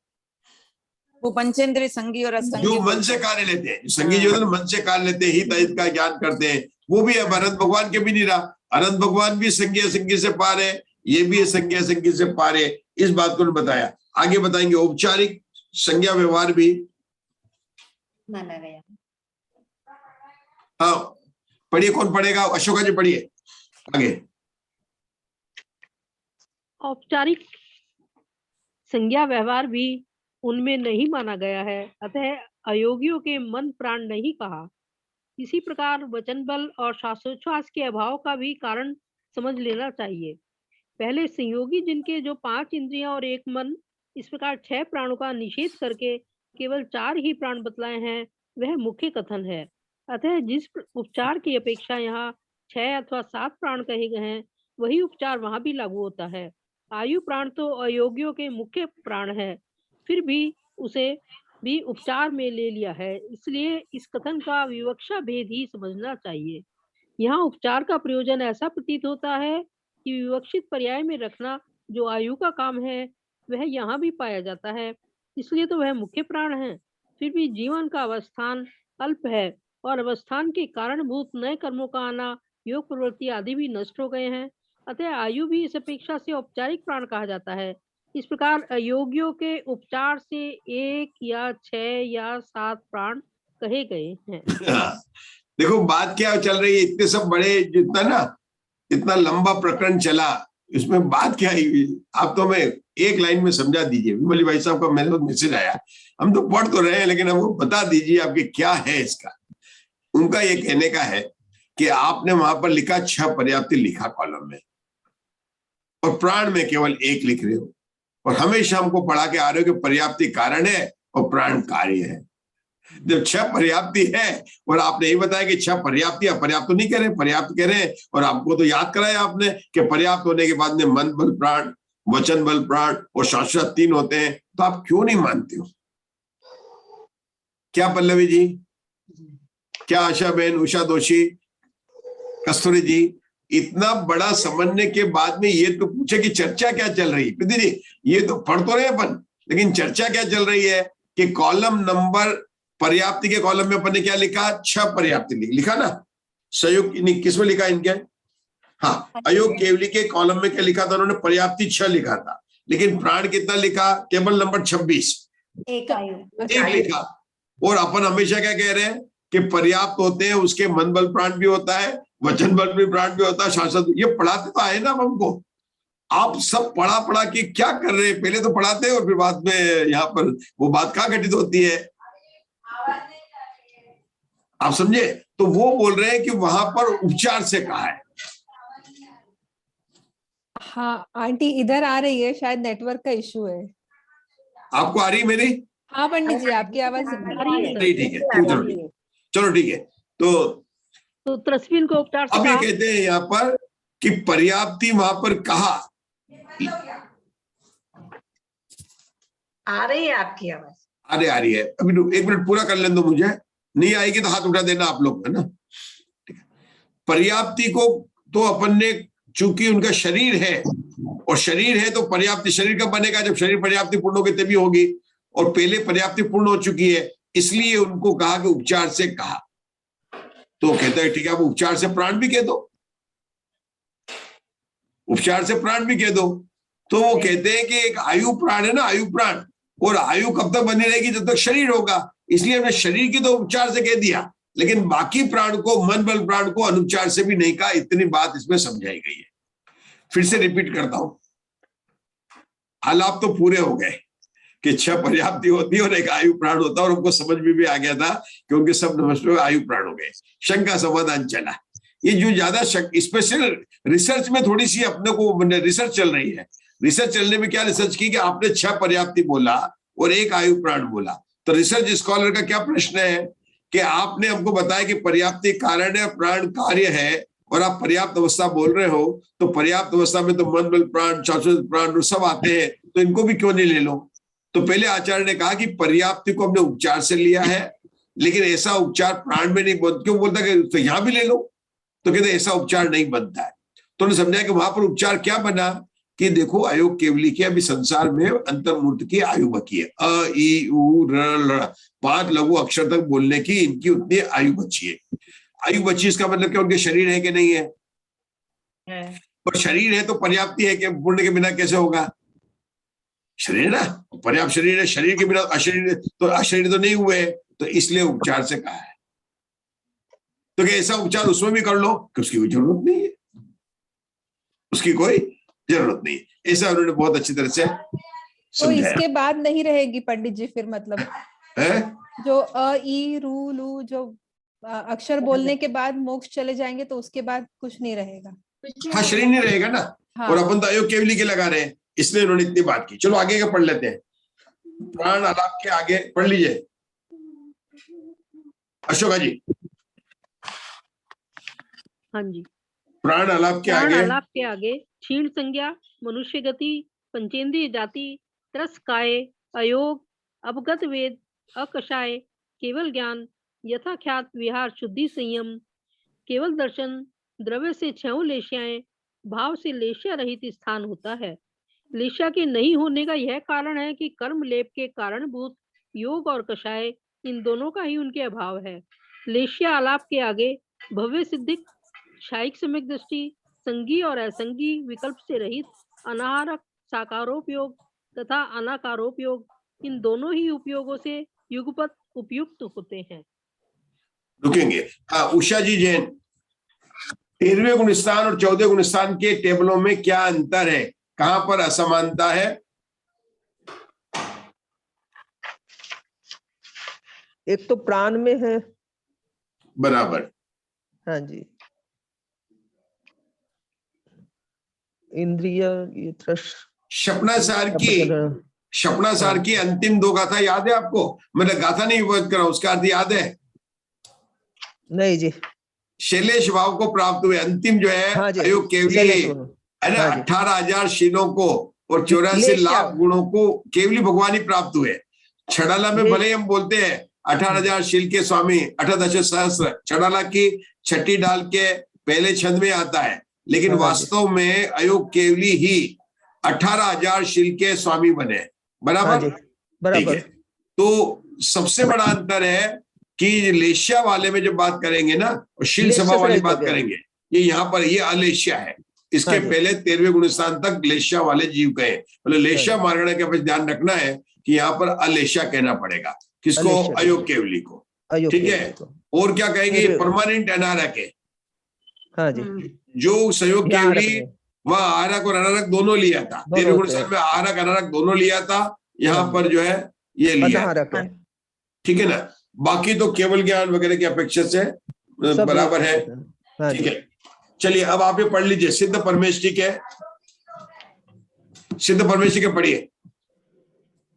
वो पंचेंद्रिय संगी और असंगी, जो मन से कार्य लेते हैं। संगी जो है ना, मन से कार्य लेते हैं, हित अहित का ज्ञान करते हैं, वो भी है। अनंत भगवान के भी नहीं रहा, अनंत भगवान भी संज्ञा संगी से पार है, ये भी संज्ञा संगी से पार है। इस बात को बताया, आगे बताएंगे। औपचारिक संज्ञा व्यवहार भी माना गया। हाँ पढ़िए, कौन पढ़ेगा? अशोका जी पढ़िए आगे। औपचारिक संज्ञा व्यवहार भी उनमें नहीं माना गया है, अतः अयोगियों के मन प्राण नहीं कहा। इसी प्रकार वचन बल और श्वासोच्छ्वास के अभाव का भी कारण समझ लेना चाहिए। पहले संयोगी जिनके जो 5 इंद्रियां और 1 मन, इस प्रकार 6 प्राणों का निषेध करके केवल 4 ही प्राण बतलाए हैं, वह मुख्य कथन है। अतः जिस उपचार की अपेक्षा यहाँ 6 अथवा 7 प्राण कहे गए हैं, वही उपचार वहां भी लागू होता है। आयु प्राण तो अयोगियों के मुख्य प्राण है, फिर भी उसे भी उपचार में ले लिया है, इसलिए इस कथन का विवक्षा भेद ही समझना चाहिए। यहाँ उपचार का प्रयोजन ऐसा प्रतीत होता है कि विवक्षित पर्याय में रखना जो आयु का काम है, वह यहाँ भी पाया जाता है, इसलिए तो वह मुख्य प्राण है। फिर भी जीवन का अवस्थान अल्प है और अवस्थान के कारणभूत नए कर्मों का आना, योग प्रवृत्ति आदि भी नष्ट हो गए हैं, अतः आयु भी इस अपेक्षा से औपचारिक प्राण कहा जाता है। इस प्रकार अयोगियों के उपचार से 1 या 6 या 7 प्राण कहे गए हैं। देखो बात क्या चल रही है, इतने सब बड़े, जितना ना इतना लंबा प्रकरण चला, इसमें बात क्या आई? आप तो हमें एक लाइन में समझा दीजिए। विमली भाई साहब का मेरे पास मैसेज आया, हम तो पढ़ तो रहे हैं लेकिन हमको बता दीजिए आपके क्या है इसका। उनका ये कहने का है कि आपने वहां पर लिखा 6 पर्याप्ति लिखा कॉलम में, और प्राण में केवल 1 लिख रहे हो, और हमेशा हमको पढ़ा के आ रहे हो कि पर्याप्ति कारण है और प्राण कार्य है। जब 6 पर्याप्ति है और आपने ये बताया कि 6 पर्याप्ति, पर्याप्त तो नहीं कह रहे, पर्याप्त कह रहे हैं, और आपको तो याद कराया आपने कि पर्याप्त होने के बाद में मन बल प्राण, वचन बल प्राण और शाश्वत 3 होते हैं, तो आप क्यों नहीं मानते हो? क्या पल्लवी जी, क्या आशा बहन, उषा दोषी, कस्तूरी जी, इतना बड़ा समझने के बाद में ये तो पूछे कि चर्चा क्या चल रही है? प्रीति जी, ये तो पढ़ तो रहे अपन, लेकिन चर्चा क्या चल रही है कि कॉलम नंबर पर्याप्ति के कॉलम में अपन ने क्या लिखा? 6 पर्याप्ति लिखा ना, संयुक्त नहीं किसमें लिखा इनके? हाँ, अयोग केवली के कॉलम में क्या लिखा था उन्होंने? पर्याप्ति 6 लिखा था, लेकिन प्राण कितना लिखा? टेबल नंबर 26 एक आयु, 1 लिखा। और अपन हमेशा क्या कह रहे हैं कि पर्याप्त होते हैं, उसके मन बल प्राण भी होता है, वचन बल भी प्राण भी होता है, शाश्वत। ये पढ़ाते तो आए ना हमको। आप सब पढ़ा के क्या कर रहे हैं? पहले तो पढ़ाते हैं और फिर बाद में यहाँ पर वो बात कहाँ घटित होती है, आप समझे? तो वो बोल रहे हैं कि वहां पर उपचार से कहा है। हाँ आंटी इधर आ रही है, शायद नेटवर्क का इशू है। आपको आ रही है मेरी? हाँ पंडित जी, आपकी आवाज आ रही है। नहीं, ठीक है, चलो ठीक है। तो त्रस्विन को उपचार से अब ये कहा। कहते हैं यहाँ पर कि पर्याप्ति वहां पर कहा। आ रही है आपकी आवाज? अरे आ रही है, अभी 1 मिनट पूरा कर लेने दो मुझे, नहीं आएगी तो हाथ उठा देना आप लोग, है ना? पर्याप्ति को तो अपन ने, चूंकि उनका शरीर है, और शरीर है तो पर्याप्ति शरीर कब बनेगा? जब शरीर पर्याप्ति पूर्ण होगी तभी होगी, और पहले पर्याप्ति पूर्ण हो चुकी है, इसलिए उनको कहा कि उपचार से कहा। तो कहता है ठीक है, आप उपचार से प्राण भी कह दो, उपचार से प्राण भी कह दो। तो वो कहते हैं कि एक आयु प्राण है ना, आयु प्राण, और आयु कब तक बनी रहेगी? जब तक शरीर होगा। इसलिए हमने शरीर की तो उपचार से कह दिया, लेकिन बाकी प्राण को, मन बल प्राण को अनुपचार से भी नहीं कहा। इतनी बात इसमें समझाई गई है। फिर से रिपीट करता हूं, आलाप तो पूरे हो गए कि 6 पर्याप्ति होती है और 1 आयु प्राण होता है, और उनको समझ में भी आ गया था कि उनके सब नमस्ते आयु प्राण हो गए। शंका समाधान चला। ये जो ज्यादा स्पेशल रिसर्च में थोड़ी सी अपने को रिसर्च चल रही है। रिसर्च चलने में क्या रिसर्च की कि आपने 6 पर्याप्ति बोला और 1 आयु प्राण बोला। तो रिसर्च स्कॉलर का क्या प्रश्न है कि आपने हमको बताया कि पर्याप्ति कारण है, प्राण कार्य है, और आप पर्याप्त अवस्था बोल रहे हो, तो पर्याप्त अवस्था में तो मन बल प्राण, शाश्वत प्राण सब आते हैं, तो इनको भी क्यों नहीं ले लो? तो पहले आचार्य ने कहा कि पर्याप्ति को हमने उपचार से लिया है, लेकिन ऐसा उपचार प्राण में नहीं क्यों बोलता कि तो यहां भी ले लो? तो कहते ऐसा उपचार नहीं बनता है। तो उन्होंने समझाया कि वहां पर उपचार क्या बना कि देखो, अयोग केवली के अभी संसार में अंतर्मूर्त की आयु बची है, अ ई उ र ल 5 लघु अक्षर तक बोलने की इनकी उतनी आयु बची है। आयु बची इसका मतलब क्या उनके शरीर है कि नहीं है? और शरीर है तो पर्याप्ति है कि पूर्ण के बिना कैसे होगा? शरीर ना, पर्याप्त शरीर है, शरीर के बिना अशरीर तो अशरीर तो नहीं हुए, तो इसलिए उपचार से कहा है। तो क्या ऐसा उपचार उसमें भी कर लो कि उसकी कोई जरूरत नहीं है, उसकी कोई जरूरत नहीं है। ऐसा उन्होंने बहुत अच्छी तरह से तो इसके बाद नहीं रहेगी पंडित जी फिर, मतलब है जो अ ई रू लू जो अक्षर बोलने के बाद मोक्ष चले जाएंगे, तो उसके बाद कुछ नहीं रहेगा। हाँ, शरीर नहीं रहेगा ना। हाँ। और अपन तो अयोग केवली के लगा रहे हैं, इसलिए उन्होंने इतनी बात की। चलो आगे का पढ़ लेते हैं। प्राण आलाप के आगे पढ़ लीजिए अशोका जी। हाँ जी। प्राण आलाप के प्राण आगे, आलाप के आगे क्षीण संज्ञा, मनुष्य गति, पंचेंद्रिय जाति, त्रस काय, अयोग, अवगत वेद, अकषाय, केवल ज्ञान, यथाख्यात विहार, शुद्धि संयम, केवल दर्शन, द्रव्य से 6 लेश्याएं, भाव से लेश्या रहित स्थान होता है। लेश्या के नहीं होने का यह कारण है कि कर्म लेप के कारणभूत योग और कषाय, इन दोनों का ही उनके अभाव है। लेश्या आलाप के आगे भव्य सिद्धिक, शायिक सम्यक दृष्टि, संगी और असंगी विकल्प से रहित, अनाहारक साकारोपयोग तथा अनाकारोपयोग, इन दोनों ही उपयोगों से युगपत उपयुक्त होते हैं। रुकेंगे। हाँ, उषा जी जैन, 13वें गुण स्थान और 14वें गुण स्थान के टेबलों में क्या अंतर है, कहां पर असमानता है, एक तो प्राण में है। बराबर। हाँ जी। इंद्रिय, ये क्षपणासार की अंतिम 2 गाथा याद है आपको? मतलब गाथा नहीं बोध कर रहा हूं, उसका अर्थ याद है? नहीं जी। शैलेश भाव को प्राप्त हुए, अंतिम जो है हाँ जी, अयोग केवली है ना, 18,000 शीलों को और 84 लाख गुणों को केवली भगवान ही प्राप्त हुए। छड़ाला में भले हम बोलते हैं 18,000 शील के स्वामी, 18 सहस्त्र, छड़ाला की छठी डाल के पहले छंद में आता है, लेकिन वास्तव में अयोग केवली ही 18,000 शील के स्वामी बने। बराबर। बराबर। तो सबसे बड़ा अंतर है कि लेश्या वाले में जब बात करेंगे ना, और शील सभा वाली बात करेंगे, ये यहाँ पर ये अलेश्या है। इसके पहले 13वें गुणस्थान तक लेश्या वाले जीव गए। मतलब लेश्या मार्गणा के ध्यान रखना है कि यहाँ पर अलेश्या कहना पड़ेगा। किसको? अयोग केवली को। ठीक है। और क्या कहेंगे? परमानेंट अनारक है। हाँ जी। जो सहयोग केवली वह आहारक और अनारक दोनों लिया था। 13वें गुणस्थान में आहारक अनारक दोनों लिया था, यहाँ पर जो है ये लिया। ठीक है ना। बाकी तो केवल ज्ञान वगैरह की अपेक्षा से बराबर है। ठीक है। चलिए अब आप ये पढ़ लीजिए, सिद्ध परमेष्टि के, सिद्ध परमेष्टि के पढ़िए।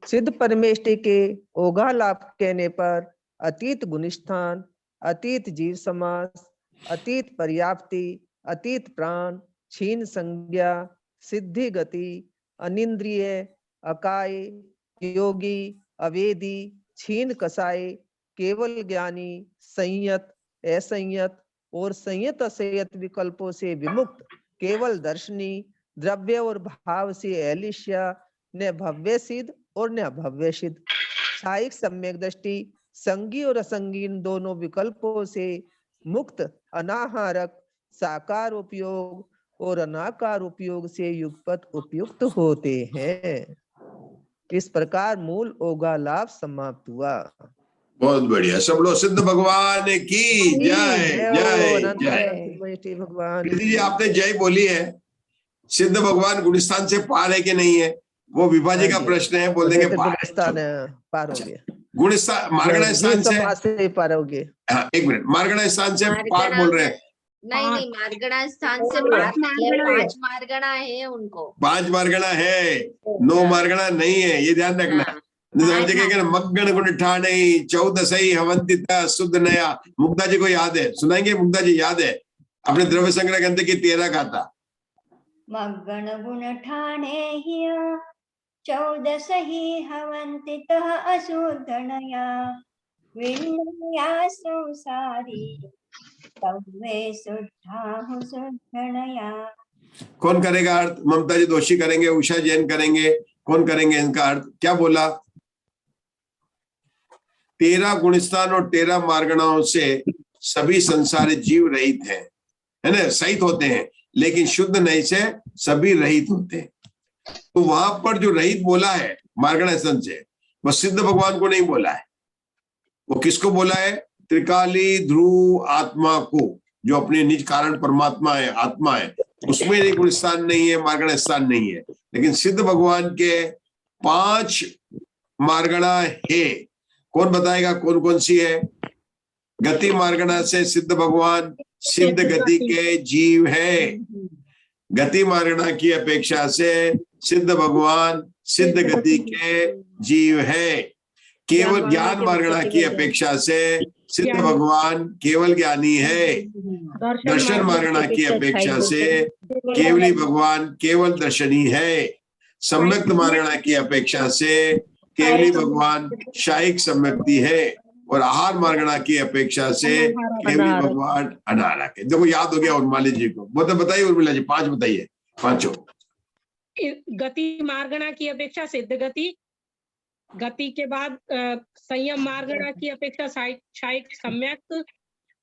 सिद्ध परमेष्टि के ओघा लाभ कहने पर अतीत गुणस्थान, अतीत जीव समास, अतीत पर्याप्ति, अतीत प्राण, क्षीण संज्ञा, सिद्धि गति, अनिंद्रिय, अकाय, योगी, अवेदी, क्षीण कसाय, केवल ज्ञानी, संयत, असंयत और संयत असंयत विकल्पों से विमुक्त, केवल दर्शनी, द्रव्य और भाव से अलिश्या, न भव्य सिद्ध और न भव्य सिद्ध, साइक सम्यक दृष्टि, संगी और असंगीन दोनों विकल्पों से मुक्त, अनाहारक, साकार उपयोग और अनाकार उपयोग से युगपत उपयुक्त होते हैं। इस प्रकार मूल ओघा लाभ समाप्त हुआ। बहुत बढ़िया। सब लोग सिद्ध भगवान की जय जय जय। भगवान जी आपने जय बोली है। सिद्ध भगवान गुणस्थान से पार है कि नहीं है, वो विभाजी का प्रश्न है। बोल देंगे पार हो गया। गुणस्थान मार्गणा स्थान से पार हो गए। हाँ, 1 मिनट। मार्गणा स्थान से पार बोल रहे हैं? नहीं, मार्गणा स्थान से 5 मार्गणा है उनको। 5 मार्गणा है, 9 मार्गणा नहीं है, ये ध्यान रखना। मग्गण गुण ठाणे 14 हवंतिता शुद्ध नया। मुग्धा जी को याद है? सुनाएंगे? मुग्धा जी याद है अपने द्रव्य संग्रह ग्रंथ की 13 गाथा? मग्गण गुण ठाणे 14 हवंतितः अशुद्ध नया, विनया संसारी तवे शुद्धा शुद्धनया। कौन करेगा अर्थ? ममता जी दोषी करेंगे, उषा जैन करेंगे, कौन करेंगे इनका अर्थ? क्या बोला? 13 गुणस्थान और 13 मार्गणाओं से सभी संसारी जीव रहित हैं, है ना, सहित होते हैं, लेकिन शुद्ध नहीं से सभी रहित होते हैं। तो वहां पर जो रहित बोला है मार्गणा स्थान से, वह सिद्ध भगवान को नहीं बोला है। वो किसको बोला है? त्रिकाली ध्रुव आत्मा को, जो अपने निज कारण परमात्मा है, आत्मा है, उसमें एक गुणस्थान नहीं है, मार्गणा स्थान नहीं है। लेकिन सिद्ध भगवान के 5 मार्गणा है। कौन बताएगा कौन कौन सी है? गति मार्गणा से सिद्ध भगवान सिद्ध गति के जीव है। गति मार्गणा की अपेक्षा से सिद्ध भगवान सिद्ध गति के जीव है। केवल ज्ञान मार्गणा की अपेक्षा से सिद्ध भगवान केवल ज्ञानी है। दर्शन मार्गणा की अपेक्षा से केवली भगवान केवल दर्शनी है। सम्यक्त मार्गणा की अपेक्षा से केवली भगवान शायिक सम्यक्ति है। और आहार मार्गणा की अपेक्षा से केवली भगवान अनारक है। देखो याद हो गया उर्मिला जी को। बताइए उर्मिला जी, 5 बताइए, 5। गति मार्गणा की अपेक्षा सिद्ध गति, गति के बाद संयम मार्गणा की अपेक्षा शायिक सम्यक,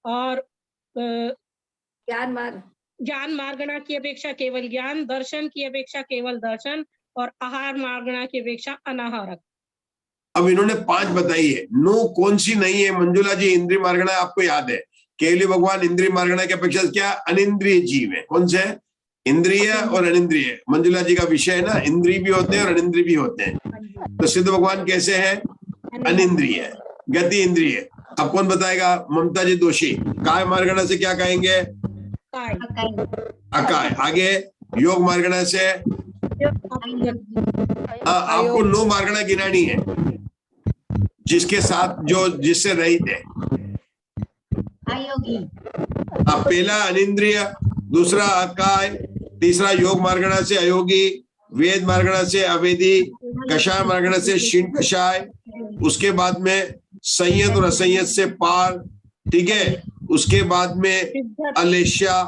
और ज्ञान मार्गणा की अपेक्षा केवल ज्ञान, दर्शन की अपेक्षा केवल दर्शन, और आहार मार्गणा की अपेक्षा अनाहारक। अब इन्होंने 5 बताई है। 9 कौन सी नहीं है? मंजुला जी इंद्रिय मार्गणा आपको याद है। केवली भगवान इंद्रिय मार्गणा की अपेक्षा क्या? अनिंद्रिय जीव है। कौन से? इंद्रिय और अनिंद्रिय। मंजुला जी का विषय है ना, इंद्रिय भी होते हैं और अनिंद्रिय भी होते हैं। तो सिद्ध भगवान कैसे है? अनिंद्रिय। गति इंद्रिय। अब कौन बताएगा? ममता जी दोषी। काय मार्गणा से क्या कहेंगे? अकाय। आगे योग मार्गणा से आपको 9 मार्गणा गिनानी है जिसके साथ जो जिससे रहित है। अयोगी। पहला अनिंद्रिय, दूसरा अकाय, तीसरा योग मार्गणा से अयोगी, वेद मार्गणा से अवेदी, कषाय मार्गणा से क्षीण कषाय, उसके बाद में संयत और असंयत से पार, ठीक है। उसके बाद में अलेश्या,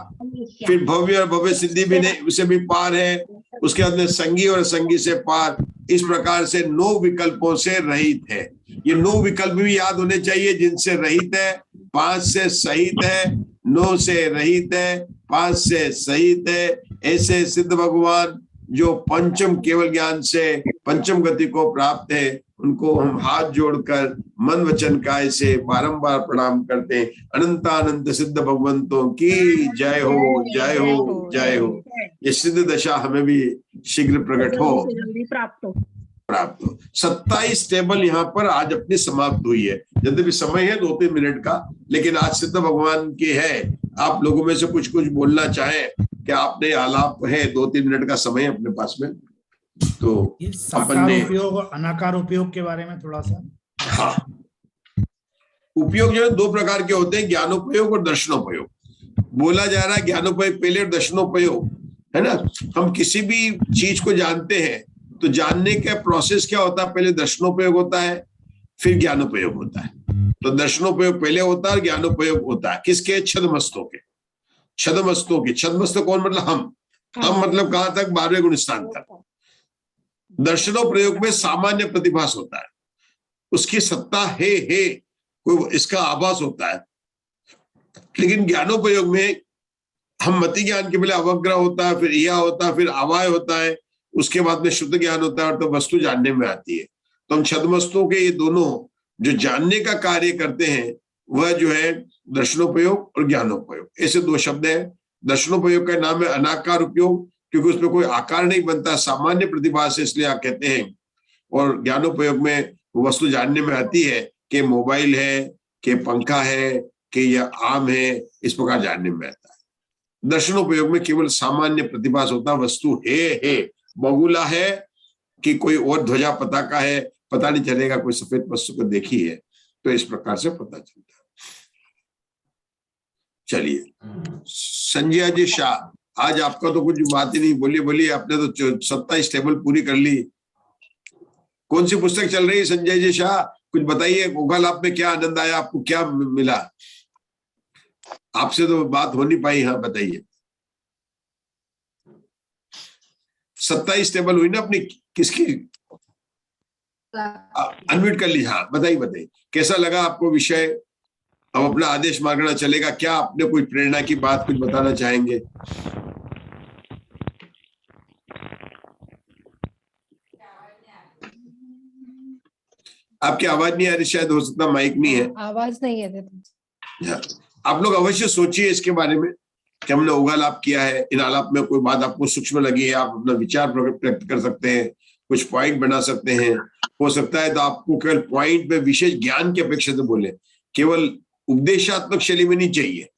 फिर भव्य और भव्य सिद्धि भी नहीं, उसे भी पार है। उसके बाद में संगी और असंगी से पार। इस प्रकार से 9 विकल्पों से रहित है। ये 9 विकल्प भी याद होने चाहिए जिनसे रहित है। 5 से सहित है, 9 से रहित है, 5 से सहित है। ऐसे सिद्ध भगवान जो पंचम केवल ज्ञान से पंचम गति को प्राप्त है, उनको हम हाथ जोड़कर मन वचन काय से बारंबार प्रणाम करते हैं। अनंतानंत सिद्ध भगवंतों की जय हो, जय हो, जय हो। ये सिद्ध दशा हमें भी शीघ्र प्रकट हो, प्राप्त हो। 27 टेबल यहाँ पर आज अपनी समाप्त हुई है। यद्यपि समय है 2-3 मिनट का, लेकिन आज सिद्ध भगवान की है। आप लोगों में से कुछ बोलना चाहें कि आपने आलाप है, 2-3 मिनट का समय अपने पास में, तो साकार उपयोग और अनाकार उपयोग के बारे में थोड़ा सा। हाँ, उपयोग जो है 2 प्रकार के होते हैं, ज्ञानोपयोग और दर्शनोपयोग। बोला जा रहा है ज्ञानोपयोग पहले और दर्शनोपयोग, है ना। हम किसी भी चीज को जानते हैं तो जानने का प्रोसेस क्या होता है? पहले दर्शनोपयोग होता है, फिर ज्ञानोपयोग होता है। तो दर्शनोपयोग पहले होता है और ज्ञानोपयोग होता है किसके? छदमस्तों के। छदमस्तों के। छदमस्त कौन? मतलब हम मतलब कहां तक? 12वें गुण स्थान तक। दर्शनोपयोग में सामान्य प्रतिभास होता है, उसकी सत्ता है कोई इसका आभास होता है। लेकिन ज्ञानोपयोग में हम मति ज्ञान के पहले अवग्रह होता है, फिर इया होता है, फिर अवाय होता है, उसके बाद में शुद्ध ज्ञान होता है और तो वस्तु जानने में आती है। तो हम छदमस्तों के ये दोनों जो जानने का कार्य करते हैं वह जो है दर्शनोपयोग और ज्ञानोपयोग, ऐसे 2 शब्द है। दर्शनोपयोग का नाम है अनाकार उपयोग, क्योंकि उसमें कोई आकार नहीं बनता, सामान्य प्रतिभा से, इसलिए आप कहते हैं। और ज्ञानोपयोग में वस्तु जानने में आती है कि मोबाइल है, कि पंखा है, कि यह आम है, इस प्रकार जानने में आता है। दर्शनोपयोग में केवल सामान्य प्रतिभास होता, वस्तु है, बगुला है कि कोई और ध्वजा पताका है, पता नहीं चलेगा, कोई सफेद वस्तु को देखी है, तो इस प्रकार से पता चलता है। चलिए, संजय जी शाह, आज आपका तो कुछ बात ही नहीं। बोलिए, आपने तो 27 टेबल पूरी कर ली। कौन सी पुस्तक चल रही है संजय जी शाह? कुछ बताइए, गोगालाप में क्या आनंद आया आपको, क्या मिला? आपसे तो बात हो नहीं पाई। हाँ बताइए। 27 टेबल हुई ना अपनी, किसकी? अनम्यूट कर ली। हाँ बताइए, कैसा लगा आपको विषय? अब अपना आदेश मार्गणा चलेगा, क्या आपने कोई प्रेरणा की बात कुछ बताना चाहेंगे? आपकी आवाज नहीं आ रही, शायद हो सकता माइक नहीं है, आवाज नहीं है। आप लोग अवश्य सोचिए इसके बारे में कि हमने उगालाप किया है। इन आलाप में कोई बात आपको सूक्ष्म लगी है, आप अपना विचार व्यक्त कर सकते हैं, कुछ पॉइंट बना सकते हैं। हो सकता है तो आपको केवल पॉइंट में विशेष ज्ञान की अपेक्षा से बोले, केवल उपदेशात्मक शैली में नहीं चाहिए।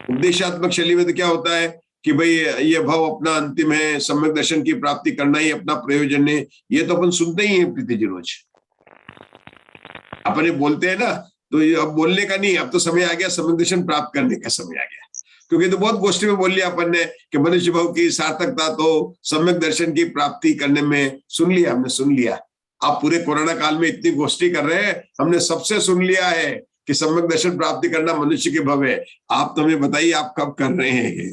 उपदेशात्मक शैली में तो क्या होता है कि भाई ये भाव अपना अंतिम है, सम्यक दर्शन की प्राप्ति करना ही अपना प्रयोजन है, ये तो अपन सुनते ही हैं प्रीति जी रोज। अपन बोलते हैं ना, तो ये अब बोलने का नहीं, अब तो समय आ गया सम्यक दर्शन प्राप्त करने का समय आ गया। क्योंकि तो बहुत गोष्ठी में बोल लिया अपन ने कि मनुष्य भाव की सार्थकता तो सम्यक दर्शन की प्राप्ति करने में, सुन लिया हमने, सुन लिया। आप पूरे कोरोना काल में इतनी गोष्ठी कर रहे हैं, हमने सबसे सुन लिया है कि सम्यक दर्शन प्राप्ति करना मनुष्य के भव है। आप तो हमें बताइए आप कब कर रहे हैं,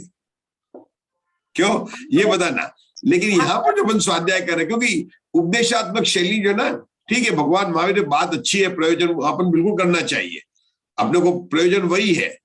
क्यों ये बताना। लेकिन यहाँ पर जो अपन स्वाध्याय कर रहे हैं, क्योंकि उपदेशात्मक शैली जो ना, ठीक है, भगवान महावीर ने बात अच्छी है, प्रयोजन अपन बिल्कुल करना चाहिए, अपने को प्रयोजन वही है।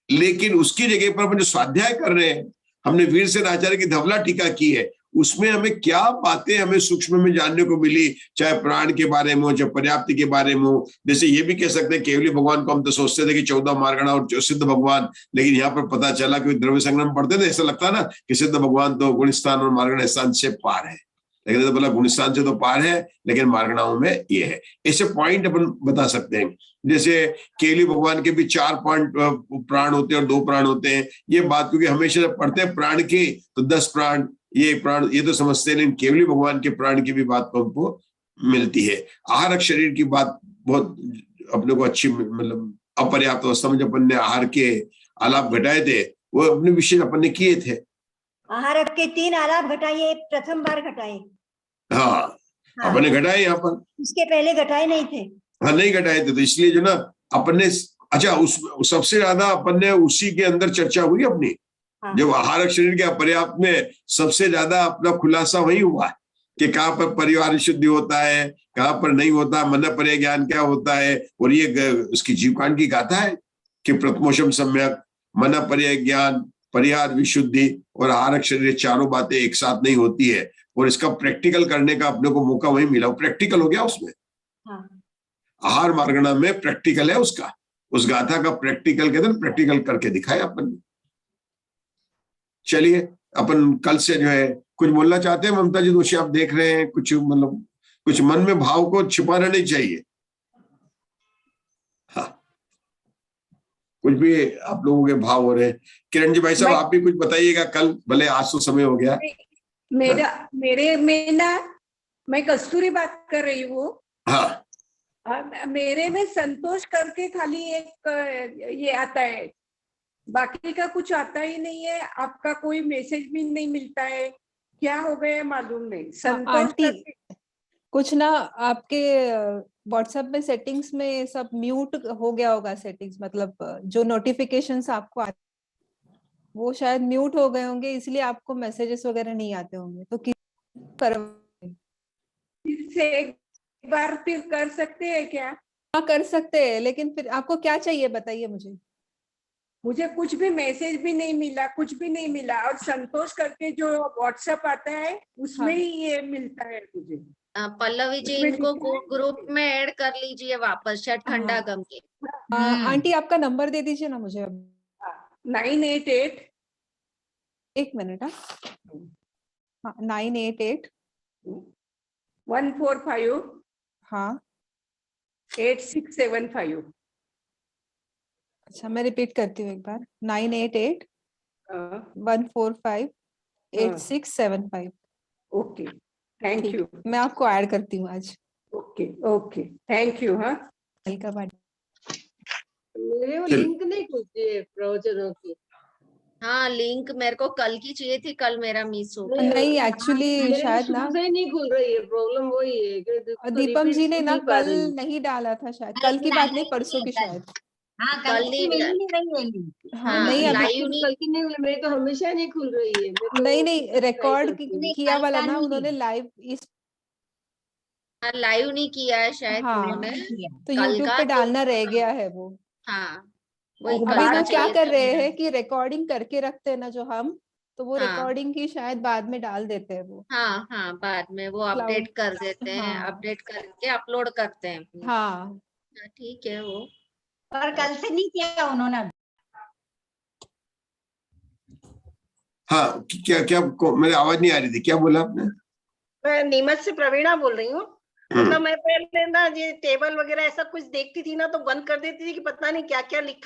लेकिन उसकी जगह पर अपन जो स्वाध्याय कर रहे हैं, हमने वीरसेन आचार्य की धवला टीका की है, उसमें हमें क्या बातें हमें सूक्ष्म में जानने को मिली, चाहे प्राण के बारे में हो, चाहे पर्याप्ति के बारे में हो। जैसे ये भी कह सकते हैं केवली भगवान को हम तो सोचते थे कि 14 मार्गणा और सिद्ध भगवान, लेकिन यहाँ पर पता चला कि द्रव्य संग्रह पढ़ते थे, ऐसा लगता है ना कि सिद्ध भगवान तो गुण स्थान और मार्गणा स्थान से पार है। लेकिन तो बोला गुणस्थान से तो पार है, लेकिन मार्गणाओं में ये है। ऐसे पॉइंट अपन बता सकते हैं। जैसे केली भगवान के भी 4 प्राण होते हैं और 2 प्राण होते हैं, ये बात क्योंकि हमेशा पढ़ते हैं प्राण के तो 10 प्राण, ये प्राण ये तो समझते हैं, लेकिन केवली भगवान के प्राण की भी बात हमको मिलती है। आहारक शरीर की बात बहुत अपने को अच्छी, मतलब अपर्याप्त अवस्था में जब अपन ने आहार के आलाप घटाए थे, वो अपने विषय अपन ने किए थे। आहार के 3 आलाप घटाए, प्रथम बार घटाए। हाँ, अपन ने घटाए यहाँ पर, इसके पहले घटाए नहीं थे। हाँ नहीं घटाए थे, तो इसलिए जो ना अपन ने, अच्छा उस सबसे ज्यादा अपन ने उसी के अंदर चर्चा हुई अपनी। हाँ। जब आहारक शरीर के अपर्याप्त में सबसे ज्यादा अपना खुलासा वही हुआ कि कहाँ पर परिवार शुद्धि होता है, कहाँ पर नहीं होता, मन पर्याय ज्ञान क्या होता है। और ये उसकी जीवकांड की गाथा है कि प्रथमोषम सम्यक, मन पर्याय ज्ञान, परिहार विशुद्धि और आहारक शरीर, चारों बातें एक साथ नहीं होती है। और इसका प्रैक्टिकल करने का अपने को मौका वही मिला, प्रैक्टिकल हो गया उसमें। हाँ। आहार मार्गणा में प्रैक्टिकल है उसका, उस गाथा का प्रैक्टिकल कहते हैं, प्रैक्टिकल करके दिखाया अपन ने। चलिए अपन कल से जो है कुछ बोलना चाहते हैं ममता जी दोषी, आप देख रहे हैं कुछ, मतलब कुछ मन में भाव को छिपाना नहीं चाहिए। हाँ, कुछ भी आप लोगों के भाव हो रहे हैं। किरण जी भाई साहब आप भी कुछ बताइएगा कल, भले आज तो समय हो गया। मेरे में ना, मैं कस्तूरी बात कर रही हूँ। हाँ, मेरे में संतोष करके खाली एक ये आता है, बाकी का कुछ आता ही नहीं है। आपका कोई मैसेज भी नहीं मिलता है, क्या हो गया मालूम नहीं। संतोष आंटी कुछ ना आपके व्हाट्सएप में सेटिंग्स में सब म्यूट हो गया होगा सेटिंग्स, मतलब जो नोटिफिकेशंस आपको आते वो शायद म्यूट हो गए होंगे, इसलिए आपको मैसेजेस वगैरह नहीं आते होंगे। तो फिर से एक बार फिर कर सकते हैं क्या? हाँ कर सकते हैं, लेकिन फिर आपको क्या चाहिए बताइए मुझे। मुझे कुछ भी मैसेज भी नहीं मिला, कुछ भी नहीं मिला। और संतोष करके जो व्हाट्सएप आता है उसमें ही ये मिलता है मुझे। पल्लवी जी इनको ग्रुप में ऐड कर लीजिए वापस, षटखंडा गम के। आंटी आपका नंबर दे दीजिए ना मुझे अब। 988 एक मिनट। हाँ 988 145 हाँ 8675। अच्छा मैं रिपीट करती हूँ एक बार, 988 145 8675। Okay thank you. मैं आपको ऐड करती हूँ आज। Okay okay thank you. हाँ वेलकम। मेरे वो लिंक नहीं खुलती है प्रवचनों की। हाँ लिंक मेरे को कल की चाहिए थी, कल मेरा मिस हो गया। नहीं एक्चुअली शायद ना से नहीं खुल रही है, प्रॉब्लम वही है कि दीपम जी ने ना कल नहीं डाला था शायद, कल की बात नहीं परसों की शायद। हाँ कल की मिल नहीं रही है लिंक। हाँ नहीं लाइव नहीं, कल की नहीं, मेरी तो हमेशा नहीं खुल रही है। नहीं रिकॉर्ड किया वाला ना उन्होंने लाइव इस लाइव नहीं किया है शायद उन्होंने, तो यूट्यूब पे डालना रह गया है वो। हाँ वही अभी वो क्या कर रहे हैं कि रिकॉर्डिंग करके रखते हैं ना जो हम, तो वो रिकॉर्डिंग की शायद बाद में डाल देते हैं वो। हाँ हाँ बाद में वो अपडेट कर देते हैं, अपडेट करके अपलोड करते हैं। हाँ ठीक है वो, पर कल से नहीं किया उन्होंने। हाँ क्या क्या मेरी आवाज नहीं आ रही थी, क्या बोला आपने? मैं नीमच से प्रवीणा बोल रही हूँ। मतलब मैं पहले ना ये टेबल वगैरह ऐसा कुछ देखती थी ना तो बंद कर देती थी कि पता नहीं क्या क्या लिखा